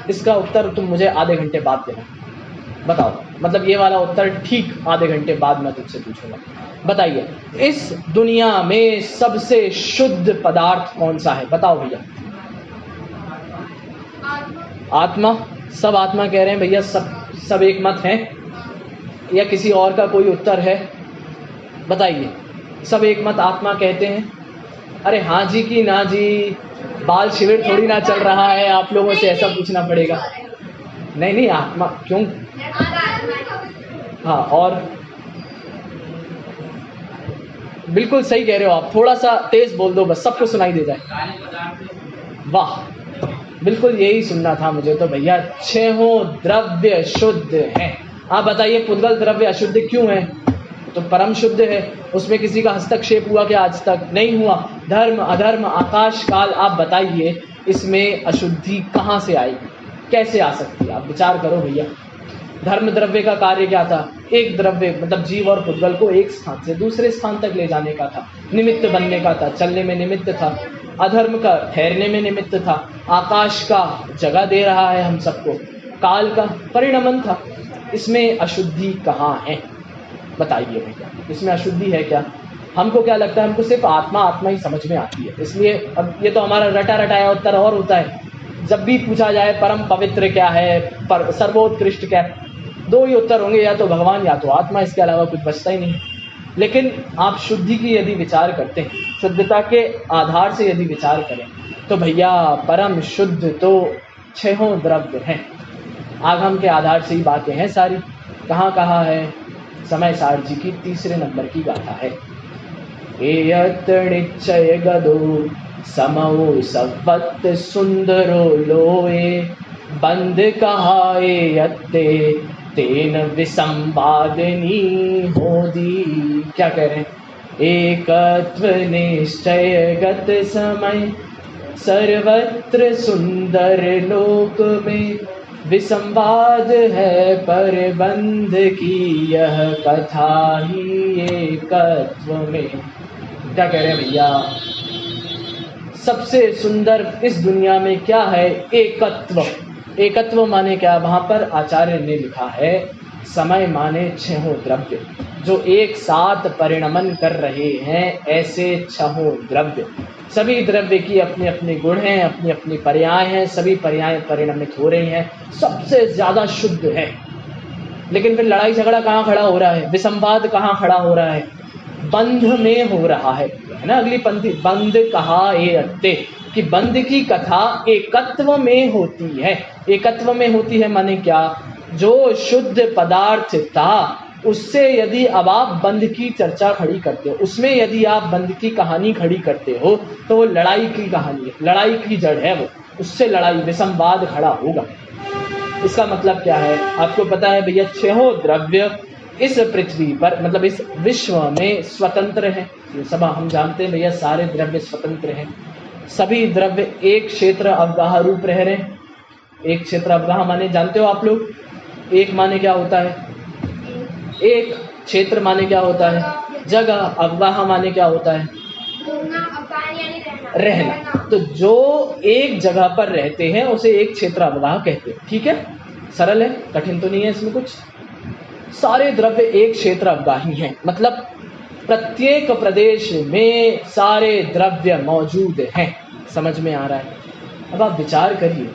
इसका उत्तर तुम मुझे आधे घंटे बाद देना। बताओ, मतलब ये वाला उत्तर ठीक आधे घंटे बाद मैं तुझसे पूछूंगा। बताइए, इस दुनिया में सबसे शुद्ध पदार्थ कौन सा है? बताओ भैया। आत्मा। सब आत्मा कह रहे हैं भैया, सब एक मत हैं, या किसी और का कोई उत्तर है? बताइए। सब एक मत आत्मा कहते हैं? अरे हाँ जी कि ना जी, बाल शिविर थोड़ी ना चल रहा है, आप लोगों से ऐसा पूछना पड़ेगा। नहीं आत्मा क्यों? हाँ, और बिल्कुल सही कह रहे हो आप, थोड़ा सा तेज बोल दो बस, सबको सुनाई दे जाए। वाह, बिल्कुल यही सुनना था मुझे तो भैया। 6 द्रव्य शुद्ध हैं। आप बताइए, पुद्गल द्रव्य अशुद्ध क्यों है? तो परम शुद्ध है, उसमें किसी का हस्तक्षेप हुआ क्या? आज तक नहीं हुआ। धर्म अधर्म आकाश काल, आप बताइए इसमें अशुद्धि कहाँ से आएगी, कैसे आ सकती है? आप विचार करो भैया। धर्म द्रव्य का कार्य क्या था? एक द्रव्य मतलब जीव और पुद्गल को एक स्थान से दूसरे स्थान तक ले जाने का था, निमित्त बनने का था, चलने में निमित्त था। अधर्म का ठहरने में निमित्त था। आकाश का जगह दे रहा है हम सबको, काल का परिणमन था। इसमें अशुद्धि कहाँ है? बताइए भैया, इसमें अशुद्धि है क्या? हमको क्या लगता है, हमको सिर्फ आत्मा ही समझ में आती है, इसलिए अब ये तो हमारा रटा रटाया उत्तर और होता है। जब भी पूछा जाए परम पवित्र क्या है, पर सर्वोत्कृष्ट क्या है, 2 ही उत्तर होंगे, या तो भगवान या तो आत्मा, इसके अलावा कुछ बचता ही नहीं। लेकिन आप शुद्धि की यदि विचार करते हैं, शुद्धता के आधार से यदि विचार करें, तो भैया परम शुद्ध तो 6 द्रव्य हैं। आगम के आधार से ही बातें हैं सारी। कहाँ है? समय सार जी की 3 नंबर की गाथा है। एयत निश्चय गदो समो सवत सुंदरो लोए, बंद कहाए यत्ते तेन विसंवादनी होदी। क्या कह रहे हैं? एकत्व निश्चय गत समय, सर्वत्र सुंदर लोक में, विसंवाद है पर बंध की यह कथा ही एकत्व में। क्या कह रहे हैं भैया? सबसे सुंदर इस दुनिया में क्या है? एकत्व। एकत्व माने क्या? वहां पर आचार्य ने लिखा है, समय माने 6 द्रव्य जो एक साथ परिणमन कर रहे हैं, ऐसे 6 द्रव्य। सभी द्रव्य की अपने अपने गुण हैं, अपनी अपनी पर्याय हैं, सभी पर्याय परिणमित हो रही हैं, सबसे ज्यादा शुद्ध है। लेकिन फिर लड़ाई झगड़ा कहाँ खड़ा हो रहा है? विसंवाद कहाँ खड़ा हो रहा है? बंध में हो रहा है ना। अगली पंक्ति, बंध कहा ये अत्ते, कि बंध की कथा एकत्व में होती है। एकत्व में होती है माने क्या? जो शुद्ध पदार्थ था उससे यदि अब आप बंध की चर्चा खड़ी करते हो, उसमें यदि आप बंध की कहानी खड़ी करते हो, तो वो लड़ाई की कहानी है, लड़ाई की जड़ है वो, उससे लड़ाई विसंवाद खड़ा होगा। इसका मतलब क्या है? आपको पता है भैया, 6 द्रव्य इस पृथ्वी पर मतलब इस विश्व में स्वतंत्र हैं। ये सब हम जानते हैं भैया, सारे द्रव्य स्वतंत्र हैं। सभी द्रव्य एक क्षेत्र अवगाह रूप रह रहे हैं। एक क्षेत्र अवगाह माने जानते हो आप लोग? एक माने क्या होता है? एक क्षेत्र माने क्या होता है? जगह। अवगाह माने क्या होता है? रहना। तो जो एक जगह पर रहते हैं उसे एक क्षेत्र अवगाह कहते हैं। ठीक है, सरल है, कठिन तो नहीं है इसमें कुछ। सारे द्रव्य एक क्षेत्र अवगाही हैं, मतलब प्रत्येक प्रदेश में सारे द्रव्य मौजूद हैं। समझ में आ रहा है? अब आप विचार करिए,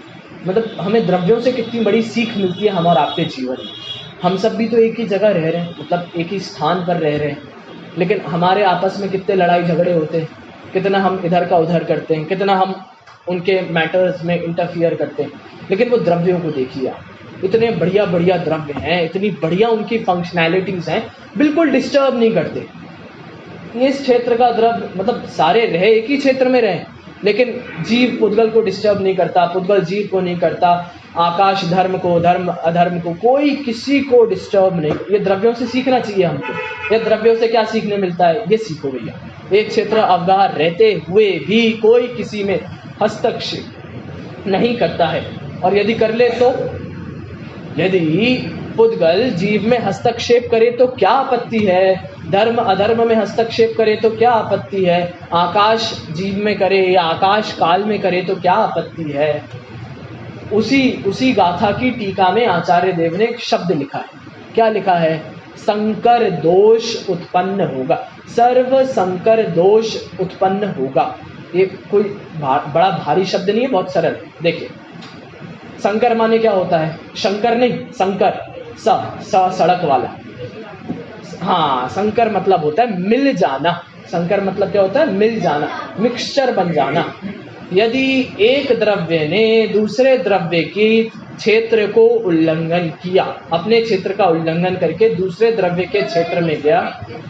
मतलब हमें द्रव्यों से कितनी बड़ी सीख मिलती है हम और आपके जीवन में। हम सब भी तो एक ही जगह रह रहे हैं, मतलब एक ही स्थान पर रह रहे हैं, लेकिन हमारे आपस में कितने लड़ाई झगड़े होते हैं, कितना हम इधर का उधर करते हैं, कितना हम उनके मैटर्स में इंटरफियर करते हैं। लेकिन वो द्रव्यों को देखिए आप, इतने बढ़िया बढ़िया द्रव्य हैं, इतनी बढ़िया उनकी फंक्शनैलिटीज़ हैं, बिल्कुल डिस्टर्ब नहीं करते। इस क्षेत्र का द्रव्य मतलब सारे रहे एक ही क्षेत्र में रहे, लेकिन जीव पुद्गल को डिस्टर्ब नहीं करता, पुद्गल जीव को नहीं करता, आकाश धर्म को, धर्म अधर्म को, कोई किसी को डिस्टर्ब नहीं। ये द्रव्यों से सीखना चाहिए हमको। ये द्रव्यों से क्या सीखने मिलता है? ये सीखो भैया, एक क्षेत्र अवगाह रहते हुए भी कोई किसी में हस्तक्षेप नहीं करता है। और यदि कर ले तो, यदि पुद्गल जीव में हस्तक्षेप करे तो क्या आपत्ति है? धर्म अधर्म में हस्तक्षेप करे तो क्या आपत्ति है? आकाश जीव में करे या आकाश काल में करे तो क्या आपत्ति है? उसी गाथा की टीका में आचार्य देव ने एक शब्द लिखा है। क्या लिखा है? संकर दोष उत्पन्न होगा, सर्व संकर दोष उत्पन्न होगा। ये कोई बड़ा भारी शब्द नहीं है, बहुत सरल। देखिए, संकर माने क्या होता है? शंकर नहीं, संकर, सड़क वाला। हाँ, संकर मतलब होता है मिल जाना। संकर मतलब क्या होता है? मिल जाना, मिक्सचर बन जाना। यदि एक द्रव्य ने दूसरे द्रव्य की क्षेत्र को उल्लंघन किया, अपने क्षेत्र का उल्लंघन करके दूसरे द्रव्य के क्षेत्र में गया,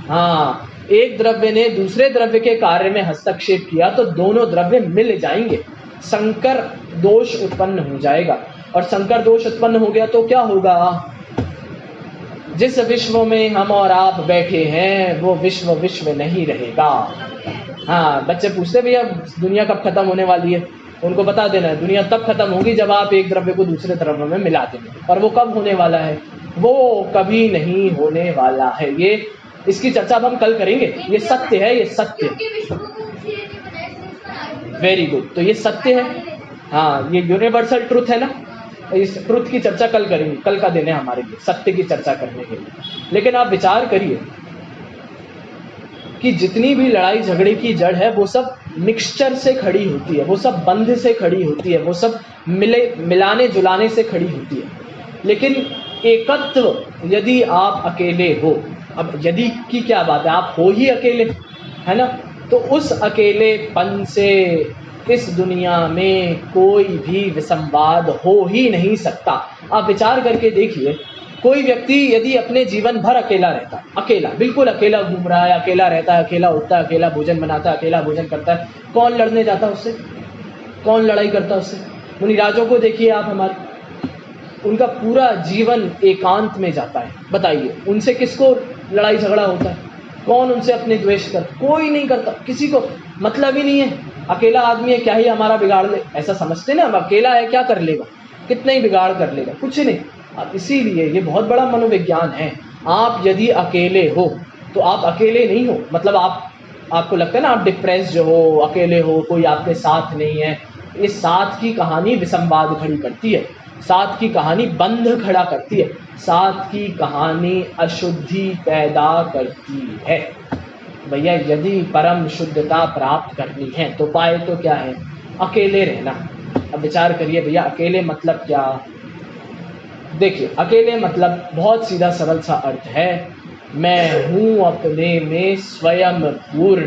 हाँ, एक द्रव्य ने दूसरे द्रव्य के कार्य में हस्तक्षेप किया तो दोनों द्रव्य मिल जाएंगे, संकर दोष उत्पन्न हो जाएगा। और संकर दोष उत्पन्न हो गया तो क्या होगा? जिस विश्व में हम और आप बैठे हैं वो विश्व विश्व नहीं रहेगा। हाँ, बच्चे पूछते भैया दुनिया कब खत्म होने वाली है? उनको बता देना है दुनिया तब खत्म होगी जब आप एक द्रव्य को दूसरे द्रव्य में मिला देंगे। और वो कब होने वाला है? वो कभी नहीं होने वाला है। ये इसकी चर्चा अब हम कल करेंगे। ये सत्य है, ये सत्य। वेरी गुड, तो ये सत्य है। हाँ, ये यूनिवर्सल ट्रुथ है ना। इस ट्रुथ की चर्चा कल करेंगे, कल का दिन है हमारे लिए सत्य की चर्चा करने के लिए। लेकिन आप विचार करिए कि जितनी भी लड़ाई झगड़े की जड़ है वो सब मिक्सचर से खड़ी होती है, वो सब बंध से खड़ी होती है, वो सब मिलाने जुलाने से खड़ी होती है। लेकिन एकत्व यदि आप अकेले हो, अब यदि की क्या बात है, आप हो ही अकेले, है ना, तो उस अकेलेपन से इस दुनिया में कोई भी विसंवाद हो ही नहीं सकता। आप विचार करके देखिए, कोई व्यक्ति यदि अपने जीवन भर अकेला रहता है, अकेला, बिल्कुल अकेला घूम रहा है, अकेला रहता है, अकेला उठता है, अकेला भोजन बनाता है, अकेला भोजन करता है, कौन लड़ने जाता है उससे? कौन लड़ाई करता है उससे? मुनिराजों को देखिए आप, हमारे, उनका पूरा जीवन एकांत में जाता है। बताइए उनसे किसको लड़ाई झगड़ा होता है? कौन उनसे अपने द्वेष करता? कोई नहीं करता, किसी को मतलब ही नहीं है। अकेला आदमी है, क्या ही हमारा बिगाड़ ले, ऐसा समझते ना, अब अकेला है क्या कर लेगा, कितना ही बिगाड़ कर लेगा, कुछ नहीं। अब इसीलिए ये बहुत बड़ा मनोविज्ञान है। आप यदि अकेले हो तो आप अकेले नहीं हो, मतलब आपको लगता है ना आप डिप्रेस्ड हो, अकेले हो, कोई आपके साथ नहीं है। ये साथ की कहानी विसंवाद खड़ी करती है, साथ की कहानी बंध खड़ा करती है, साथ की कहानी अशुद्धि पैदा करती है। भैया यदि परम शुद्धता प्राप्त करनी है तो उपाय तो क्या है? अकेले रहना। अब विचार करिए भैया, अकेले मतलब क्या? देखिए, अकेले मतलब बहुत सीधा सरल सा अर्थ है, मैं हूँ अपने में स्वयं पूर्ण,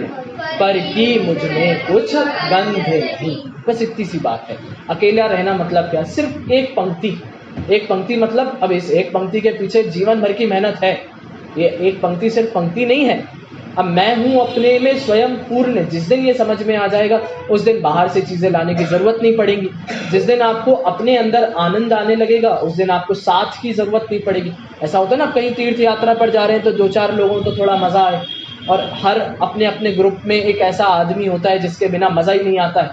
पर कि मुझ में कुछ गंध नहीं। बस इतनी सी बात है। अकेला रहना मतलब क्या? सिर्फ एक पंक्ति मतलब, अब इस एक पंक्ति के पीछे जीवन भर की मेहनत है। ये एक पंक्ति सिर्फ पंक्ति नहीं है। अब मैं हूँ अपने में स्वयं पूर्ण, जिस दिन ये समझ में आ जाएगा उस दिन बाहर से चीजें लाने की जरूरत नहीं पड़ेगी। जिस दिन आपको अपने अंदर आनंद आने लगेगा उस दिन आपको साथ की जरूरत नहीं पड़ेगी। ऐसा होता है ना, कहीं तीर्थ यात्रा पर जा रहे हैं तो 2-4 लोगों को थोड़ा मजा आए, और हर अपने अपने ग्रुप में एक ऐसा आदमी होता है जिसके बिना मजा ही नहीं आता है।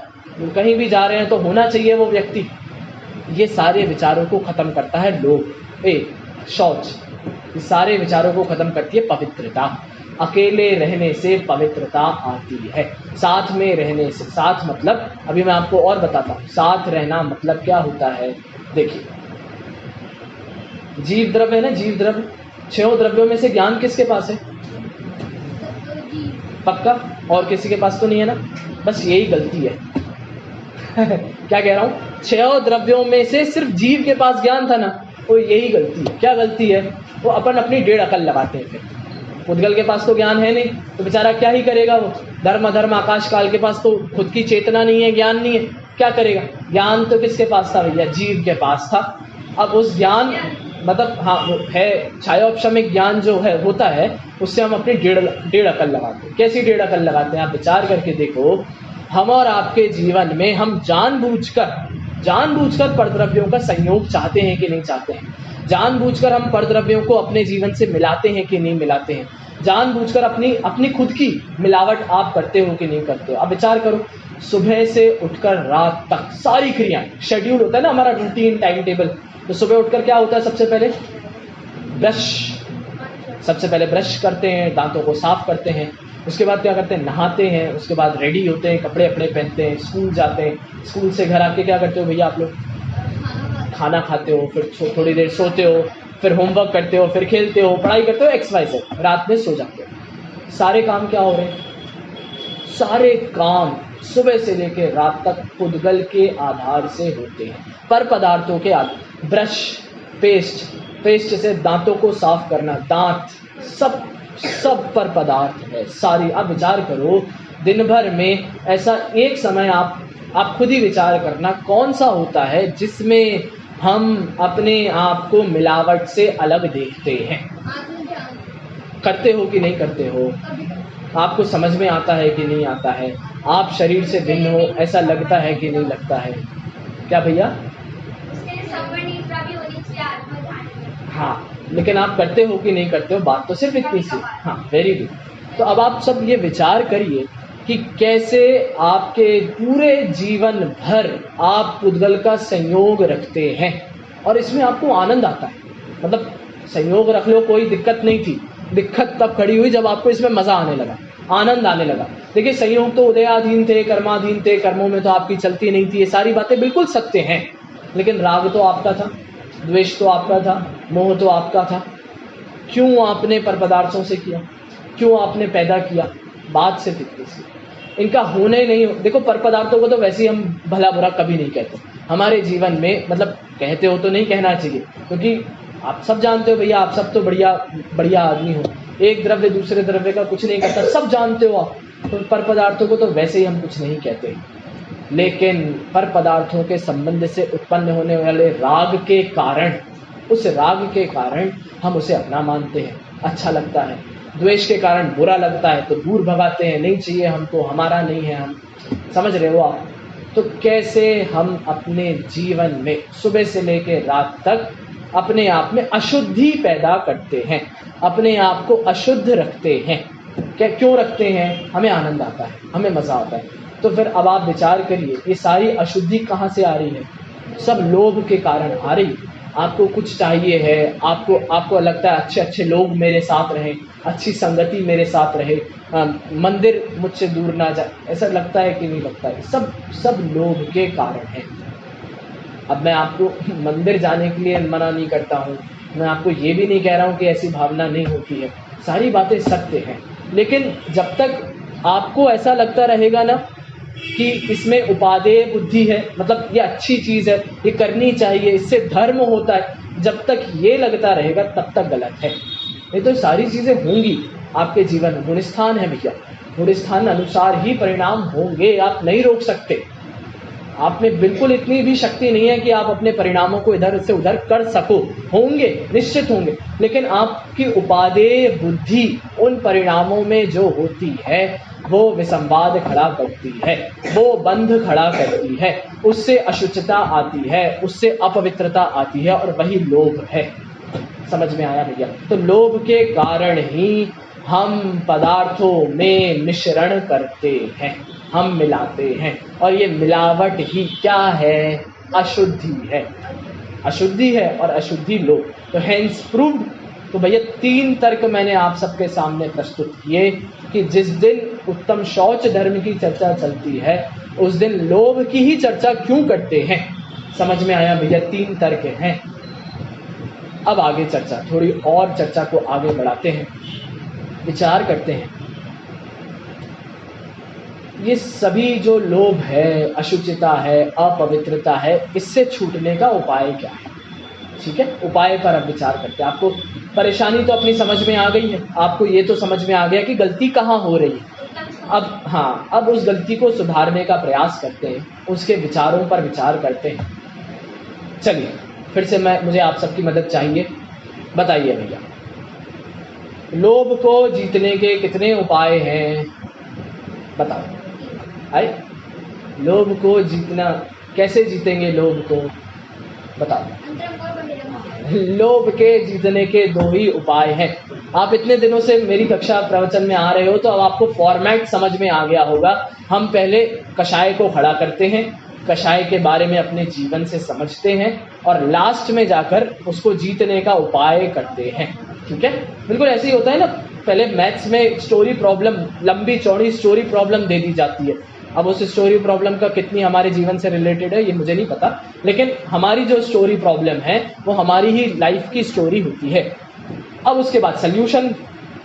कहीं भी जा रहे हैं तो होना चाहिए वो व्यक्ति। ये सारे विचारों को खत्म करता है शौच। ये सारे विचारों को खत्म करती है पवित्रता। अकेले रहने से पवित्रता आती है, साथ में रहने से। साथ मतलब, अभी मैं आपको और बताता हूँ, साथ रहना मतलब क्या होता है। देखिए, जीव द्रव्य है ना, जीव द्रव्य, 6 द्रव्यों में से ज्ञान किसके पास है? पक्का? और किसी के पास तो नहीं है ना? बस यही गलती है। क्या कह रहा हूँ? 6 द्रव्यों में से सिर्फ जीव के पास ज्ञान था ना, वो यही गलती है। क्या गलती है? वो अपन अपनी 1.5 अकल लगाते हैं। फिर पुद्गल के पास तो ज्ञान है नहीं, तो बेचारा क्या ही करेगा वो? धर्म आकाश काल के पास तो खुद की चेतना नहीं है, ज्ञान नहीं है, क्या करेगा? ज्ञान तो किसके पास था भैया? जीव के पास था। अब उस ज्ञान मतलब, हाँ वो है, छायोपशमिक ज्ञान जो है होता है, उससे हम अपनी 1.5 अकल लगाते हैं। कैसी 1.5 अकल लगाते हैं? आप विचार करके देखो, हम और आपके जीवन में हम जानबूझकर परद्रव्यों का संयोग चाहते हैं कि नहीं चाहते हैं? जानबूझकर हम परद्रव्यों को अपने जीवन से मिलाते हैं कि नहीं मिलाते हैं? जानबूझकर अपनी खुद की मिलावट आप करते हो कि नहीं करते हो? अब विचार करो, सुबह से उठकर रात तक सारी क्रियाएं, शेड्यूल होता है ना हमारा, रूटीन, टाइम टेबल। तो सुबह उठकर क्या होता है? सबसे पहले ब्रश करते हैं, दांतों को साफ करते हैं, उसके बाद क्या करते हैं? नहाते हैं, उसके बाद रेडी होते हैं, कपड़े अपने पहनते हैं, स्कूल जाते हैं। स्कूल से घर आके क्या करते हो भैया आप लोग? खाना खाते हो, फिर थोड़ी देर सोते हो, फिर होमवर्क करते हो, फिर खेलते हो, पढ़ाई करते हो, XYZ, रात में सो जाते हो। सारे काम क्या हो रहे हैं? सारे काम सुबह से लेकर रात तक पुद्गल के आधार से होते हैं, पर पदार्थों के आधार। ब्रश, पेस्ट से दांतों को साफ करना, दांत, सब पर पदार्थ है सारी। आप विचार करो, दिन भर में ऐसा एक समय आप खुद ही विचार करना कौन सा होता है जिसमें हम अपने आप को मिलावट से अलग देखते हैं। करते हो कि नहीं करते हो? आपको समझ में आता है कि नहीं आता है? आप शरीर से भिन्न हो ऐसा लगता है कि नहीं लगता है? क्या भैया? हाँ, लेकिन आप करते हो कि नहीं करते हो? बात तो सिर्फ इतनी सी। हाँ, वेरी गुड। तो अब आप सब ये विचार करिए कि कैसे आपके पूरे जीवन भर आप पुद्गल का संयोग रखते हैं और इसमें आपको आनंद आता है। मतलब संयोग रख लो, कोई दिक्कत नहीं थी, दिक्कत तब खड़ी हुई जब आपको इसमें मजा आने लगा, आनंद आने लगा। देखिए, संयोग तो उदयाधीन थे, कर्माधीन थे, कर्मों में तो आपकी चलती नहीं थी, ये सारी बातें बिल्कुल सत्य हैं। लेकिन राग तो आपका था, द्वेष तो आपका था, मोह तो आपका था। क्यों आपने पर पदार्थों से किया? क्यों आपने पैदा किया? बात सिर्फ इतनी सी। इनका होने नहीं, देखो पर पदार्थों को तो वैसे ही हम भला बुरा कभी नहीं कहते हमारे जीवन में, मतलब कहते हो तो नहीं कहना चाहिए, क्योंकि आप सब जानते हो भैया, आप सब तो बढ़िया आदमी हो, एक द्रव्य दूसरे द्रव्य का कुछ नहीं करता, सब जानते हो आप। तो पर पदार्थों को तो वैसे ही हम कुछ नहीं कहते, लेकिन पर पदार्थों के संबंध से उत्पन्न होने वाले राग के कारण, उस राग के कारण हम उसे अपना मानते हैं, अच्छा लगता है। द्वेष के कारण बुरा लगता है तो दूर भगाते हैं, नहीं चाहिए हमको, हमारा नहीं है हम। समझ रहे हो आप? तो कैसे हम अपने जीवन में सुबह से लेकर रात तक अपने आप में अशुद्धि पैदा करते हैं, अपने आप को अशुद्ध रखते हैं। क्या क्यों रखते हैं? हमें आनंद आता है, हमें मजा आता है। तो फिर अब आप विचार करिए, ये सारी अशुद्धि कहाँ से आ रही है? सब लोभ के कारण आ रही। आपको कुछ चाहिए है, आपको लगता है अच्छे लोग मेरे साथ रहें, अच्छी संगति मेरे साथ रहे, मंदिर मुझसे दूर ना जाए, ऐसा लगता है कि नहीं लगता है? सब लोभ के कारण है। अब मैं आपको मंदिर जाने के लिए मना नहीं करता हूँ, मैं आपको ये भी नहीं कह रहा हूँ कि ऐसी भावना नहीं होती है, सारी बातें सत्य हैं। लेकिन जब तक आपको ऐसा लगता रहेगा ना कि इसमें उपादेय बुद्धि है, मतलब ये अच्छी चीज़ है, ये करनी चाहिए, इससे धर्म होता है, जब तक ये लगता रहेगा तब तक गलत है। ये तो सारी चीज़ें होंगी आपके जीवन में, गुणस्थान है भैया, गुणस्थान अनुसार ही परिणाम होंगे, आप नहीं रोक सकते। आप में बिल्कुल इतनी भी शक्ति नहीं है कि आप अपने परिणामों को इधर से उधर कर सको, होंगे, निश्चित होंगे, लेकिन आपकी उपादेय बुद्धि उन परिणामों में जो होती है वो विसंवाद खड़ा करती है, वो बंध खड़ा करती है, उससे अशुचिता आती है, उससे अपवित्रता आती है, और वही लोभ है। समझ में आया भैया? तो लोभ के कारण ही हम पदार्थों में मिश्रण करते हैं, हम मिलाते हैं, और ये मिलावट ही क्या है? अशुद्धि है, अशुद्धि है, और अशुद्धि लोभ। तो हैंस प्रूव्ड। तो भैया 3 तर्क मैंने आप सबके सामने प्रस्तुत किए कि जिस दिन उत्तम शौच धर्म की चर्चा चलती है उस दिन लोभ की ही चर्चा क्यों करते हैं। समझ में आया भैया? 3 तर्क हैं। अब आगे चर्चा, थोड़ी और चर्चा को आगे बढ़ाते हैं, विचार करते हैं। ये सभी जो लोभ है, अशुचिता है, अपवित्रता है, इससे छूटने का उपाय क्या है? ठीक है, उपाय पर अब विचार करते हैं। आपको परेशानी तो अपनी समझ में आ गई है, आपको ये तो समझ में आ गया कि गलती कहाँ हो रही है। अब उस गलती को सुधारने का प्रयास करते हैं, उसके विचारों पर विचार करते हैं। चलिए फिर से मुझे आप सबकी मदद चाहिए, बताइए भैया, लोभ को जीतने के कितने उपाय हैं? बताओ। आए, लोभ को जीतना, कैसे जीतेंगे लोभ को? बताओ। लोभ के जीतने के 2 ही उपाय हैं। आप इतने दिनों से मेरी कक्षा प्रवचन में आ रहे हो तो अब आपको फॉर्मेट समझ में आ गया होगा। हम पहले कषाय को खड़ा करते हैं, कषाय के बारे में अपने जीवन से समझते हैं, और लास्ट में जाकर उसको जीतने का उपाय करते हैं। ठीक है, बिल्कुल ऐसे ही होता है ना। पहले मैथ्स में स्टोरी प्रॉब्लम, लंबी चौड़ी स्टोरी प्रॉब्लम दे दी जाती है। अब उस स्टोरी प्रॉब्लम का कितनी हमारे जीवन से रिलेटेड है ये मुझे नहीं पता, लेकिन हमारी जो स्टोरी प्रॉब्लम है वो हमारी ही लाइफ की स्टोरी होती है। अब उसके बाद सल्यूशन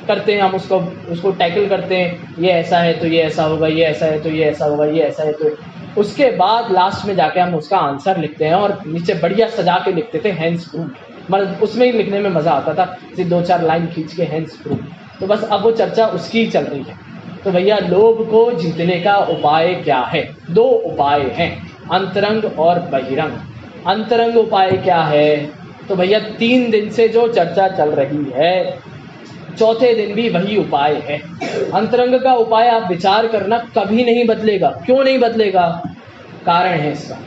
करते हैं, हम उसको टैकल करते हैं, ये ऐसा है तो ये ऐसा होगा, ये ऐसा है तो ये ऐसा होगा, ये ऐसा है तो, उसके बाद लास्ट में जाके हम उसका आंसर लिखते हैं और नीचे बढ़िया सजा के लिखते थे हैंड्स प्रूव्ड, मतलब उसमें ही लिखने में मज़ा आता था, सिर्फ 2-4 लाइन खींच के हैंड्स प्रूव्ड। तो बस अब वो चर्चा उसकी ही चल रही है। तो भैया लोभ को जीतने का उपाय क्या है? 2 उपाय हैं, अंतरंग और बहिरंग। अंतरंग उपाय क्या है? तो भैया 3 दिन से जो चर्चा चल रही है, चौथे दिन भी वही उपाय है। अंतरंग का उपाय आप विचार करना कभी नहीं बदलेगा। क्यों नहीं बदलेगा? कारण है इसका।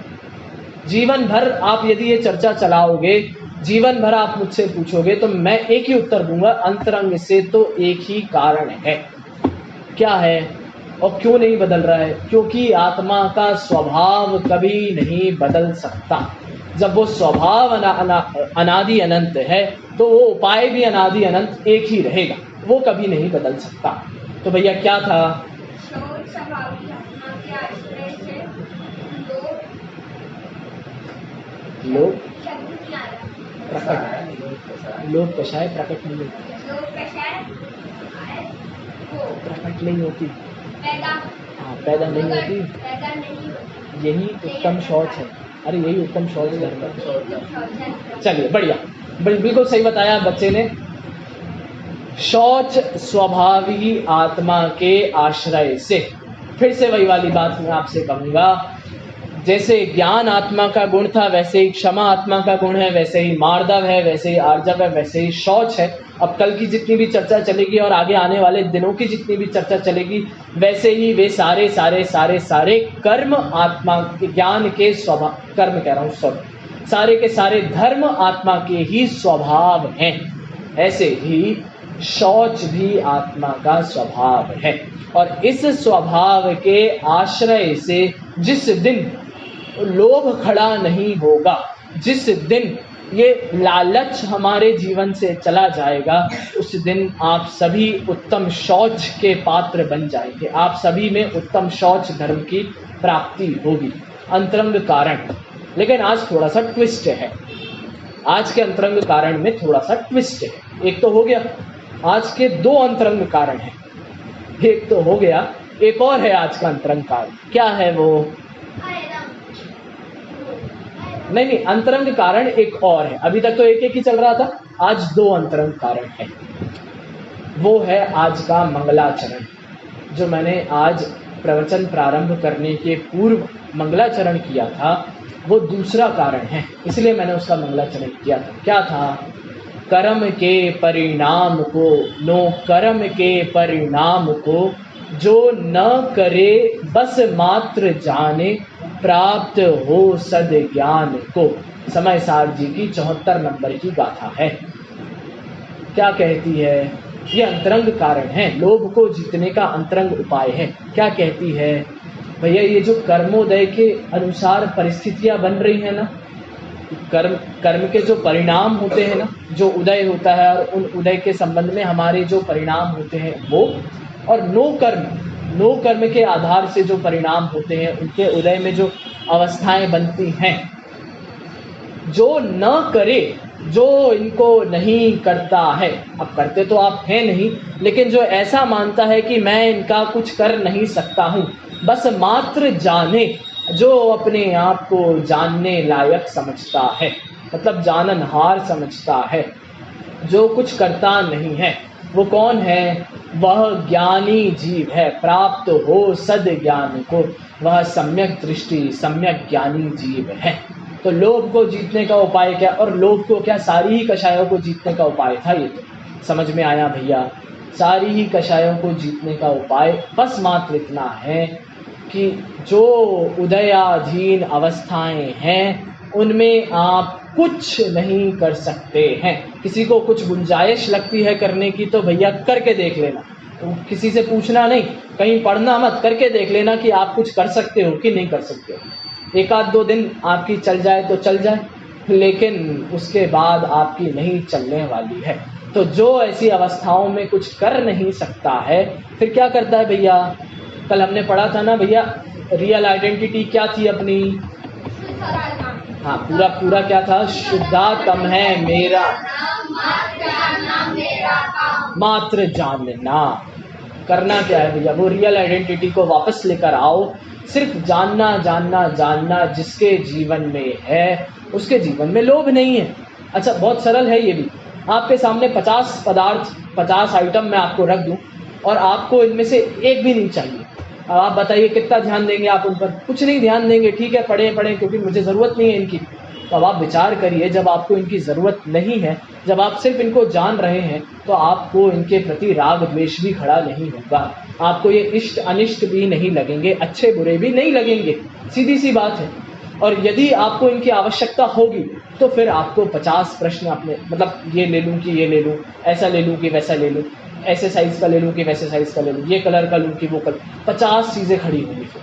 जीवन भर आप यदि ये चर्चा चलाओगे, जीवन भर आप मुझसे पूछोगे तो मैं एक ही उत्तर दूंगा, अंतरंग से तो एक ही कारण है। क्या है और क्यों नहीं बदल रहा है? क्योंकि आत्मा का स्वभाव कभी नहीं बदल सकता। जब वो स्वभाव अनादि अनंत है तो वो उपाय भी अनादि अनंत एक ही रहेगा, वो कभी नहीं बदल सकता। तो भैया क्या था? लोभ प्रकट, लोभ कषाय प्रकट नहीं होती, प्रकट नहीं होती, हाँ पैदा नहीं होती। यही उत्तम शौच है। अरे यही उत्तम शौच है। चलिए बढ़िया, बिल्कुल सही बताया बच्चे ने। शौच स्वभावी आत्मा के आश्रय से, फिर से वही वाली बात मैं आपसे कहूँगा, जैसे ज्ञान आत्मा का गुण था वैसे ही क्षमा आत्मा का गुण है, वैसे ही मार्दव है, वैसे ही आर्जव है, वैसे ही शौच है। अब कल की जितनी भी चर्चा चलेगी और आगे आने वाले दिनों की जितनी भी चर्चा चलेगी, वैसे ही वे सारे सारे सारे सारे कर्म आत्मा के ज्ञान के स्वभाव, कर्म कह रहा हूँ सॉरी, सारे के सारे धर्म आत्मा के ही स्वभाव हैं। ऐसे ही शौच भी आत्मा का स्वभाव है। और इस स्वभाव के आश्रय से जिस दिन लोभ खड़ा नहीं होगा, जिस दिन ये लालच हमारे जीवन से चला जाएगा, उस दिन आप सभी उत्तम शौच के पात्र बन जाएंगे। आप सभी में उत्तम शौच धर्म की प्राप्ति होगी। अंतरंग कारण, लेकिन आज थोड़ा सा ट्विस्ट है। आज के अंतरंग कारण में थोड़ा सा ट्विस्ट है। एक तो हो गया, आज के 2 अंतरंग कारण हैं। एक तो हो गया, एक और है आज का अंतरंग कारण। क्या है वो? नहीं, अंतरंग कारण एक और है। अभी तक तो एक ही चल रहा था, आज 2 अंतरंग कारण है। वो है आज का मंगलाचरण, जो मैंने आज प्रवचन प्रारंभ करने के पूर्व मंगलाचरण किया था, वो दूसरा कारण है, इसलिए मैंने उसका मंगलाचरण किया था। क्या था? कर्म के परिणाम को, नो कर्म के परिणाम को जो न करे बस मात्र जाने, प्राप्त हो सद ज्ञान को। समय सार जी की 74 नंबर की गाथा है। क्या कहती है? ये अंतरंग कारण है, लोभ को जीतने का अंतरंग उपाय है। क्या कहती है? भैया ये जो कर्मोदय के अनुसार परिस्थितियां बन रही है ना, कर्म के जो परिणाम होते हैं ना, जो उदय होता है और उन उदय के संबंध में हमारे जो परिणाम होते हैं वो, और नो कर्म के आधार से जो परिणाम होते हैं, उनके उदय में जो अवस्थाएं बनती हैं, जो न करे, जो इनको नहीं करता है, अब करते तो आप हैं नहीं, लेकिन जो ऐसा मानता है कि मैं इनका कुछ कर नहीं सकता हूँ, बस मात्र जाने, जो अपने आप को जानने लायक समझता है, मतलब जाननहार समझता है, जो कुछ करता नहीं है, वो कौन है? वह ज्ञानी जीव है। प्राप्त हो सद ज्ञान को, वह सम्यक दृष्टि, सम्यक ज्ञानी जीव है। तो लोभ को जीतने का उपाय क्या? और लोभ को क्या, सारी ही कषायों को जीतने का उपाय था। ये तो समझ में आया भैया। सारी ही कषायों को जीतने का उपाय बस मात्र इतना है कि जो उदयाधीन अवस्थाएं हैं उनमें आप कुछ नहीं कर सकते हैं। किसी को कुछ गुंजाइश लगती है करने की तो भैया करके देख लेना, तो किसी से पूछना नहीं, कहीं पढ़ना मत, करके देख लेना कि आप कुछ कर सकते हो कि नहीं कर सकते हो। 1-2 दिन आपकी चल जाए तो चल जाए, लेकिन उसके बाद आपकी नहीं चलने वाली है। तो जो ऐसी अवस्थाओं में कुछ कर नहीं सकता है, फिर क्या करता है भैया? कल हमने पढ़ा था ना भैया, रियल आइडेंटिटी क्या थी अपनी? हाँ, पूरा क्या था? शुद्धात्म है मेरा, मात्र जानना। करना क्या है भैया, वो रियल आइडेंटिटी को वापस लेकर आओ। सिर्फ जानना जानना जानना, जिसके जीवन में है उसके जीवन में लोभ नहीं है। अच्छा, बहुत सरल है ये भी। आपके सामने 50 पदार्थ, 50 आइटम मैं आपको रख दूं और आपको इनमें से एक भी नहीं चाहिए। अब आप बताइए कितना ध्यान देंगे आप उन पर? कुछ नहीं ध्यान देंगे। ठीक है, पढ़े क्योंकि मुझे ज़रूरत नहीं है इनकी। तो अब आप विचार करिए, जब आपको इनकी ज़रूरत नहीं है, जब आप सिर्फ इनको जान रहे हैं, तो आपको इनके प्रति राग द्वेष भी खड़ा नहीं होगा। आपको ये इष्ट अनिष्ट भी नहीं लगेंगे, अच्छे बुरे भी नहीं लगेंगे। सीधी सी बात है। और यदि आपको इनकी आवश्यकता होगी तो फिर आपको 50 प्रश्न अपने, मतलब ये ले लूँ कि ये ले लूँ, ऐसा ले लूँ कि वैसा ले लूँ, ऐसे साइज़ का ले लूँ कि वैसे साइज़ का ले लूँ, ये कलर का लूँ कि वो कलर, 50 चीज़ें खड़ी होंगी। फिर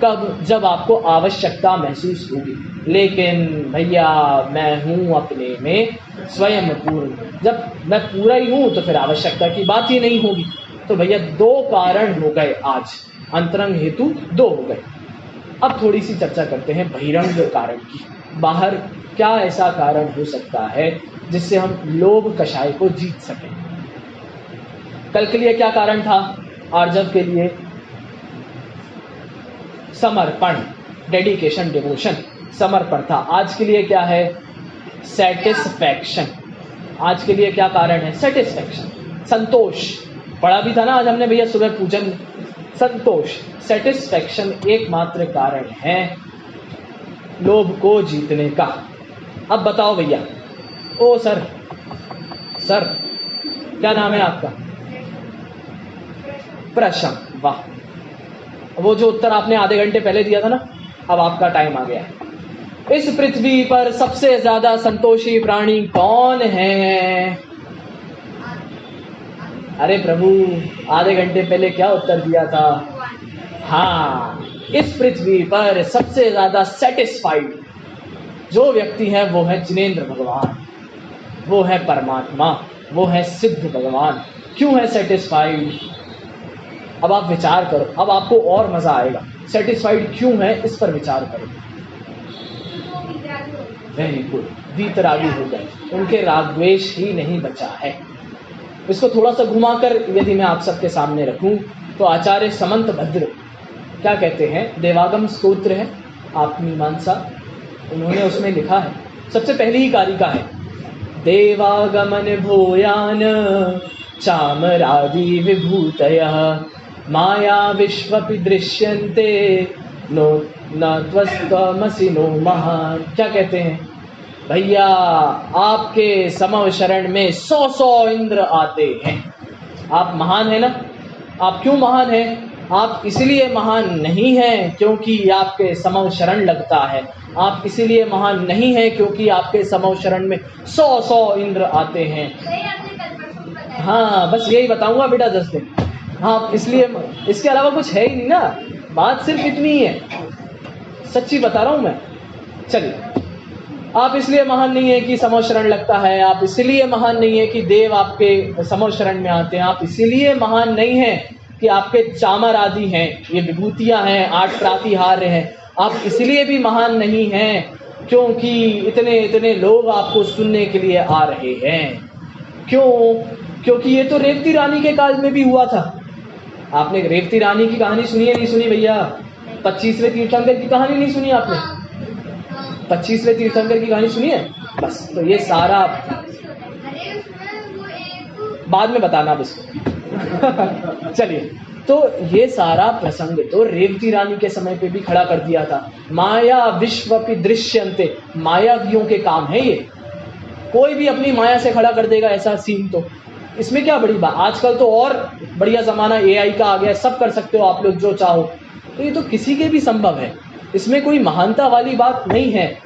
कब? जब आपको आवश्यकता महसूस होगी। लेकिन भैया मैं हूँ अपने में स्वयं पूर्ण। जब मैं पूरा ही हूँ तो फिर आवश्यकता की बात ही नहीं होगी। तो भैया 2 कारण हो गए आज, अंतरंग हेतु 2 हो गए। अब थोड़ी सी चर्चा करते हैं बहिरंग कारण की। बाहर क्या ऐसा कारण हो सकता है जिससे हम लोभ कषाय को जीत सकें? कल के लिए क्या कारण था? आर्जव के लिए समर्पण, डेडिकेशन, डिवोशन, समर्पण था। आज के लिए क्या है? सेटिस्फैक्शन। आज के लिए क्या कारण है? सेटिस्फैक्शन, संतोष। पढ़ा भी था ना आज हमने भैया सुबह पूजन। संतोष, सेटिस्फैक्शन एकमात्र कारण है लोभ को जीतने का। अब बताओ भैया। ओ सर क्या नाम है आपका? प्रशंक। वाह, वो जो उत्तर आपने आधे घंटे पहले दिया था ना, अब आपका टाइम आ गया है। इस पृथ्वी पर सबसे ज्यादा संतोषी प्राणी कौन है? अरे प्रभु, आधे घंटे पहले क्या उत्तर दिया था? हाँ, इस पृथ्वी पर सबसे ज्यादा सेटिस्फाइड जो व्यक्ति है वो है जिनेंद्र भगवान, वो है परमात्मा, वो है सिद्ध भगवान। क्यों है सेटिस्फाइड? अब आप विचार करो, अब आपको और मजा आएगा। सेटिस्फाइड क्यों है इस पर विचार करो। वेरी गुड, वीतरागी हो गए, उनके राग द्वेष ही नहीं बचा है। इसको थोड़ा सा घुमाकर यदि मैं आप सबके सामने रखूं तो आचार्य समंत भद्र क्या कहते हैं? देवागम स्तोत्र है आत्मीमांसा, उन्होंने उसमें लिखा है, सबसे पहली ही कारिका है, देवागमन भूयान चामरादि विभूतयः माया विश्वपि दृश्यन्ते नो न त्वस्त्वमसि नो महान। क्या कहते हैं भैया? आपके समव शरण में 100 इंद्र आते हैं। आप महान है ना? आप क्यों महान हैं? आप इसलिए महान नहीं हैं क्योंकि आपके समव शरण लगता है। आप इसलिए महान नहीं हैं क्योंकि आपके समव शरण में 100 इंद्र आते हैं। हाँ, बस यही बताऊंगा बेटा 10 दिन। हाँ, इसलिए, इसके अलावा कुछ है ही नहीं ना, बात सिर्फ इतनी ही है, सच्ची बता रहा हूं मैं। चलिए, आप इसलिए महान नहीं है कि समव शरण लगता है, आप इसलिए महान नहीं है कि देव आपके समव शरण में आते हैं, आप इसलिए महान नहीं है कि आपके चामर आदि हैं, ये विभूतियां हैं, 8 प्रातिहार्य हैं, आप इसलिए भी महान नहीं हैं क्योंकि इतने इतने लोग आपको सुनने के लिए आ रहे हैं। क्यों? क्योंकि ये तो रेवती रानी के काल में भी हुआ था। आपने रेवती रानी की कहानी सुनी है? नहीं सुनी भैया? 25वें तीर्थंकर की कहानी नहीं सुनी आपने? 25वें तीर्थंकर की कहानी सुनी है? बस, तो ये सारा बाद में बताना अब इसको। चलिए, तो ये सारा प्रसंग तो रेवती रानी के समय पे भी खड़ा कर दिया था। माया विश्वपि दृश्यन्ते, मायावियों के काम है ये। कोई भी अपनी माया से खड़ा कर देगा ऐसा सीन, तो इसमें क्या बड़ी बात। आजकल तो और बढ़िया जमाना AI का आ गया, सब कर सकते हो आप लोग जो चाहो, तो ये तो किसी के भी संभव है, इसमें कोई महानता वाली बात नहीं है।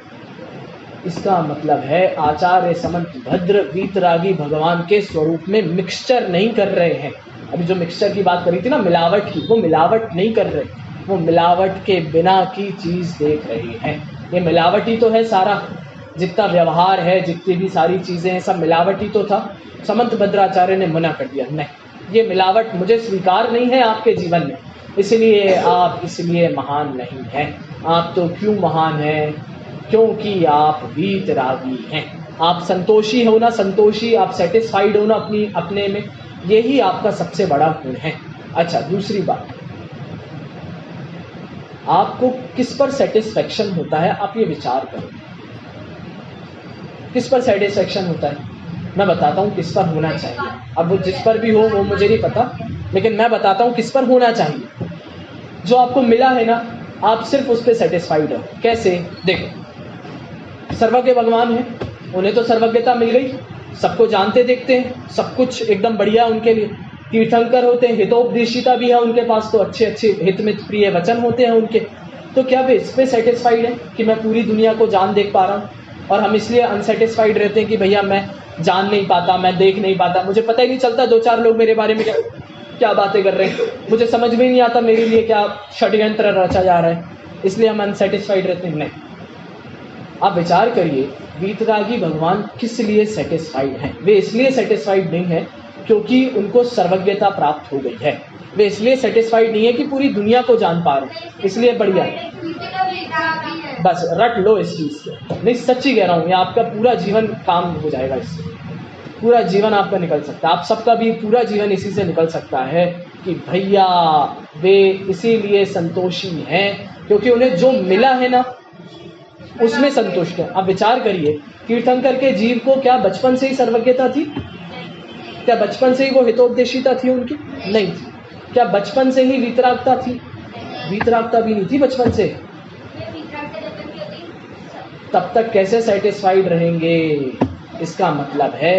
इसका मतलब है आचार्य समंत भद्र वीतरागी भगवान के स्वरूप में मिक्सचर नहीं कर रहे हैं। अभी जो मिक्सचर की बात करी थी ना, मिलावट की, वो मिलावट नहीं कर रहे, वो मिलावट के बिना की चीज देख रहे हैं। ये मिलावटी तो है सारा, जितना व्यवहार है, जितनी भी सारी चीजें हैं, सब मिलावटी तो था। समंत भद्राचार्य ने मना कर दिया, नहीं, ये मिलावट मुझे स्वीकार नहीं है आपके जीवन में, इसलिए आप इसलिए महान नहीं हैं। आप तो क्यों महान हैं? क्योंकि आप वीतरागी हैं। आप संतोषी हो ना, संतोषी, आप सेटिस्फाइड हो ना अपने में, यही आपका सबसे बड़ा गुण है। अच्छा, दूसरी बात, आपको किस पर सेटिस्फेक्शन होता है, आप ये विचार करो, किस पर सेटिस्फेक्शन होता है। मैं बताता हूँ किस पर होना चाहिए। अब वो जिस पर भी हो वो मुझे नहीं पता, लेकिन मैं बताता हूँ किस पर होना चाहिए। जो आपको मिला है ना, आप सिर्फ उस पर सेटिस्फाइड हो। कैसे? देखो, सर्वज्ञ भगवान है, उन्हें तो सर्वज्ञता मिल गई, सबको जानते देखते हैं, सब कुछ एकदम बढ़िया है उनके लिए। तीर्थंकर होते हैं, हितोपदेशिता भी है उनके पास, तो अच्छे अच्छे हित में प्रिय वचन होते हैं उनके। तो क्या वे इस पे सेटिस्फाइड है कि मैं पूरी दुनिया को जान देख पा रहा हूँ? और हम इसलिए अनसेटिस्फाइड रहते हैं कि भैया मैं जान नहीं पाता, मैं देख नहीं पाता, मुझे पता ही नहीं चलता दो चार लोग मेरे बारे में क्या बातें कर रहे हैं, मुझे समझ में नहीं आता मेरे लिए क्या षड्यंत्र रचा जा रहा है, इसलिए हम अनसेटिस्फाइड रहते हैं। नहीं, आप विचार करिए, वीतरागी भगवान किस लिए सेटिस्फाइड हैं? वे इसलिए सेटिस्फाइड नहीं है क्योंकि उनको सर्वज्ञता प्राप्त हो गई है। वे इसलिए सेटिस्फाइड नहीं है कि पूरी दुनिया को जान पा रहे हैं, इसलिए बढ़िया है। बस रट लो इस चीज से। नहीं, सच्ची कह रहा हूँ, ये आपका पूरा जीवन काम हो जाएगा इससे, पूरा जीवन आपका निकल सकता है। आप सबका भी पूरा जीवन इसी से निकल सकता है कि भैया वे इसीलिए संतोषी हैं क्योंकि उन्हें जो मिला है ना उसमें संतुष्ट है। अब विचार करिए, तीर्थंकर के जीव को क्या बचपन से ही सर्वज्ञता थी? क्या बचपन से ही वो हितोपदेशिता थी उनकी? नहीं थी। क्या बचपन से ही वीतरागता थी? वीतरागता भी नहीं थी बचपन से। तब तक कैसे सेटिस्फाइड रहेंगे? इसका मतलब है,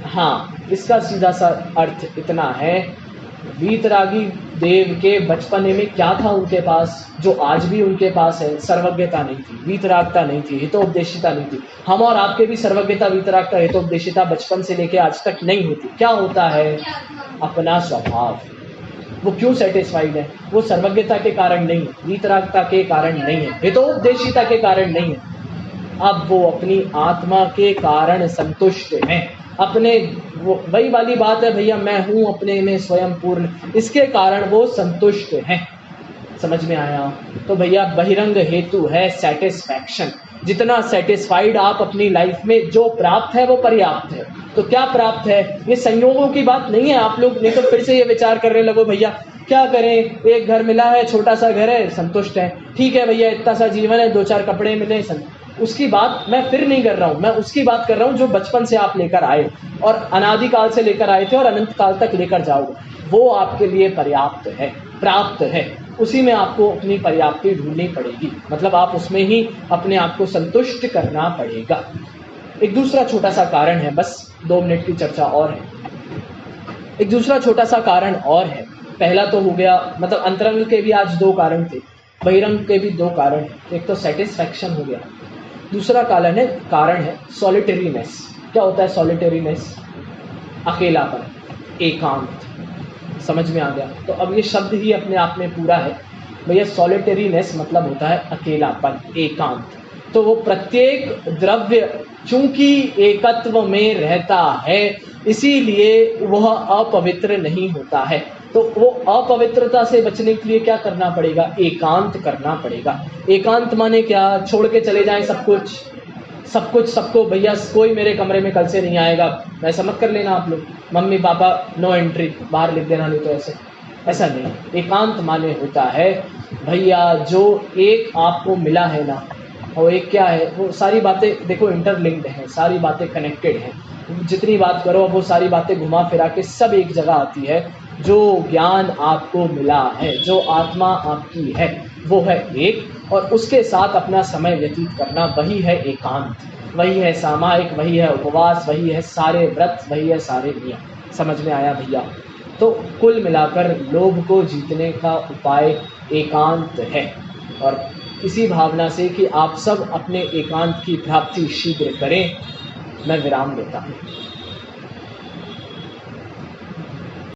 हाँ, इसका सीधा सा अर्थ इतना है, वीतरागी देव के बचपने में क्या था उनके पास जो आज भी उनके पास है? सर्वज्ञता नहीं थी, वीतरागता नहीं थी, हितोपदेशिता नहीं थी। हम और आपके भी सर्वज्ञता, वीतरागता, हितोपदेशिता बचपन से लेके आज तक नहीं होती। क्या होता है? अपना स्वभाव। वो क्यों सेटिस्फाइड है? वो सर्वज्ञता के कारण नहीं है, वीतरागता के कारण नहीं है, हितोपदेशिता के कारण नहीं है। अब वो अपनी आत्मा के कारण संतुष्ट हैं। अपने, वो वही वाली बात है भैया, मैं हूं अपने में स्वयं पूर्ण, इसके कारण वो संतुष्ट हैं। समझ में आया? तो भैया बहिरंग हेतु है सेटिस्फैक्शन। जितना सेटिस्फाइड आप अपनी लाइफ में, जो प्राप्त है वो पर्याप्त है। तो क्या प्राप्त है? ये संयोगों की बात नहीं है। आप लोग नहीं तो फिर से ये विचार करने लगो, भैया क्या करें, एक घर मिला है, छोटा सा घर है, संतुष्ट है, ठीक है भैया, इतना सा जीवन है, दो चार कपड़े मिले, उसकी बात मैं फिर नहीं कर रहा हूँ। मैं उसकी बात कर रहा हूँ जो बचपन से आप लेकर आए और अनादिकाल से लेकर आए थे और अनंत काल तक लेकर जाओगे, वो आपके लिए पर्याप्त है, प्राप्त है। उसी में आपको अपनी पर्याप्ति ढूंढनी पड़ेगी, मतलब आप उसमें ही अपने आप को संतुष्ट करना पड़ेगा। एक दूसरा छोटा सा कारण है, बस 2 मिनट की चर्चा और है। एक दूसरा छोटा सा कारण और है। पहला तो हो गया, मतलब अंतरंग के भी आज 2 कारण थे, बहिरंग के भी 2 कारण हैं। एक तो सेटिस्फैक्शन हो गया, दूसरा कारण है सॉलिटरीनेस। क्या होता है सॉलिटरीनेस? अकेलापन, एकांत। समझ में आ गया? तो अब ये शब्द ही अपने आप में पूरा है भैया। सॉलिटरीनेस मतलब होता है अकेलापन, एकांत। तो वो प्रत्येक द्रव्य चूंकि एकत्व में रहता है, इसीलिए वह अपवित्र नहीं होता है। तो वो अपवित्रता से बचने के लिए क्या करना पड़ेगा? एकांत करना पड़ेगा। एकांत माने क्या? छोड़ के चले जाएं सब कुछ सबको, भैया कोई मेरे कमरे में कल से नहीं आएगा, ऐसा मत कर लेना आप लोग, मम्मी पापा नो एंट्री, बाहर लिख देना, नहीं तो ऐसा नहीं। एकांत माने होता है भैया जो एक आपको मिला है ना, और एक क्या है, वो सारी बातें देखो इंटरलिंक्ड हैं, सारी बातें कनेक्टेड हैं। जितनी बात करो वो सारी बातें घुमा फिरा के सब एक जगह आती है। जो ज्ञान आपको मिला है, जो आत्मा आपकी है, वो है एक, और उसके साथ अपना समय व्यतीत करना, वही है एकांत, वही है सामायिक, वही है उपवास, वही है सारे व्रत, वही है सारे नियम। समझ में आया भैया? तो कुल मिलाकर लोभ को जीतने का उपाय एकांत है। और इसी भावना से कि आप सब अपने एकांत की प्राप्ति शीघ्र करें, मैं विराम देता हूँ।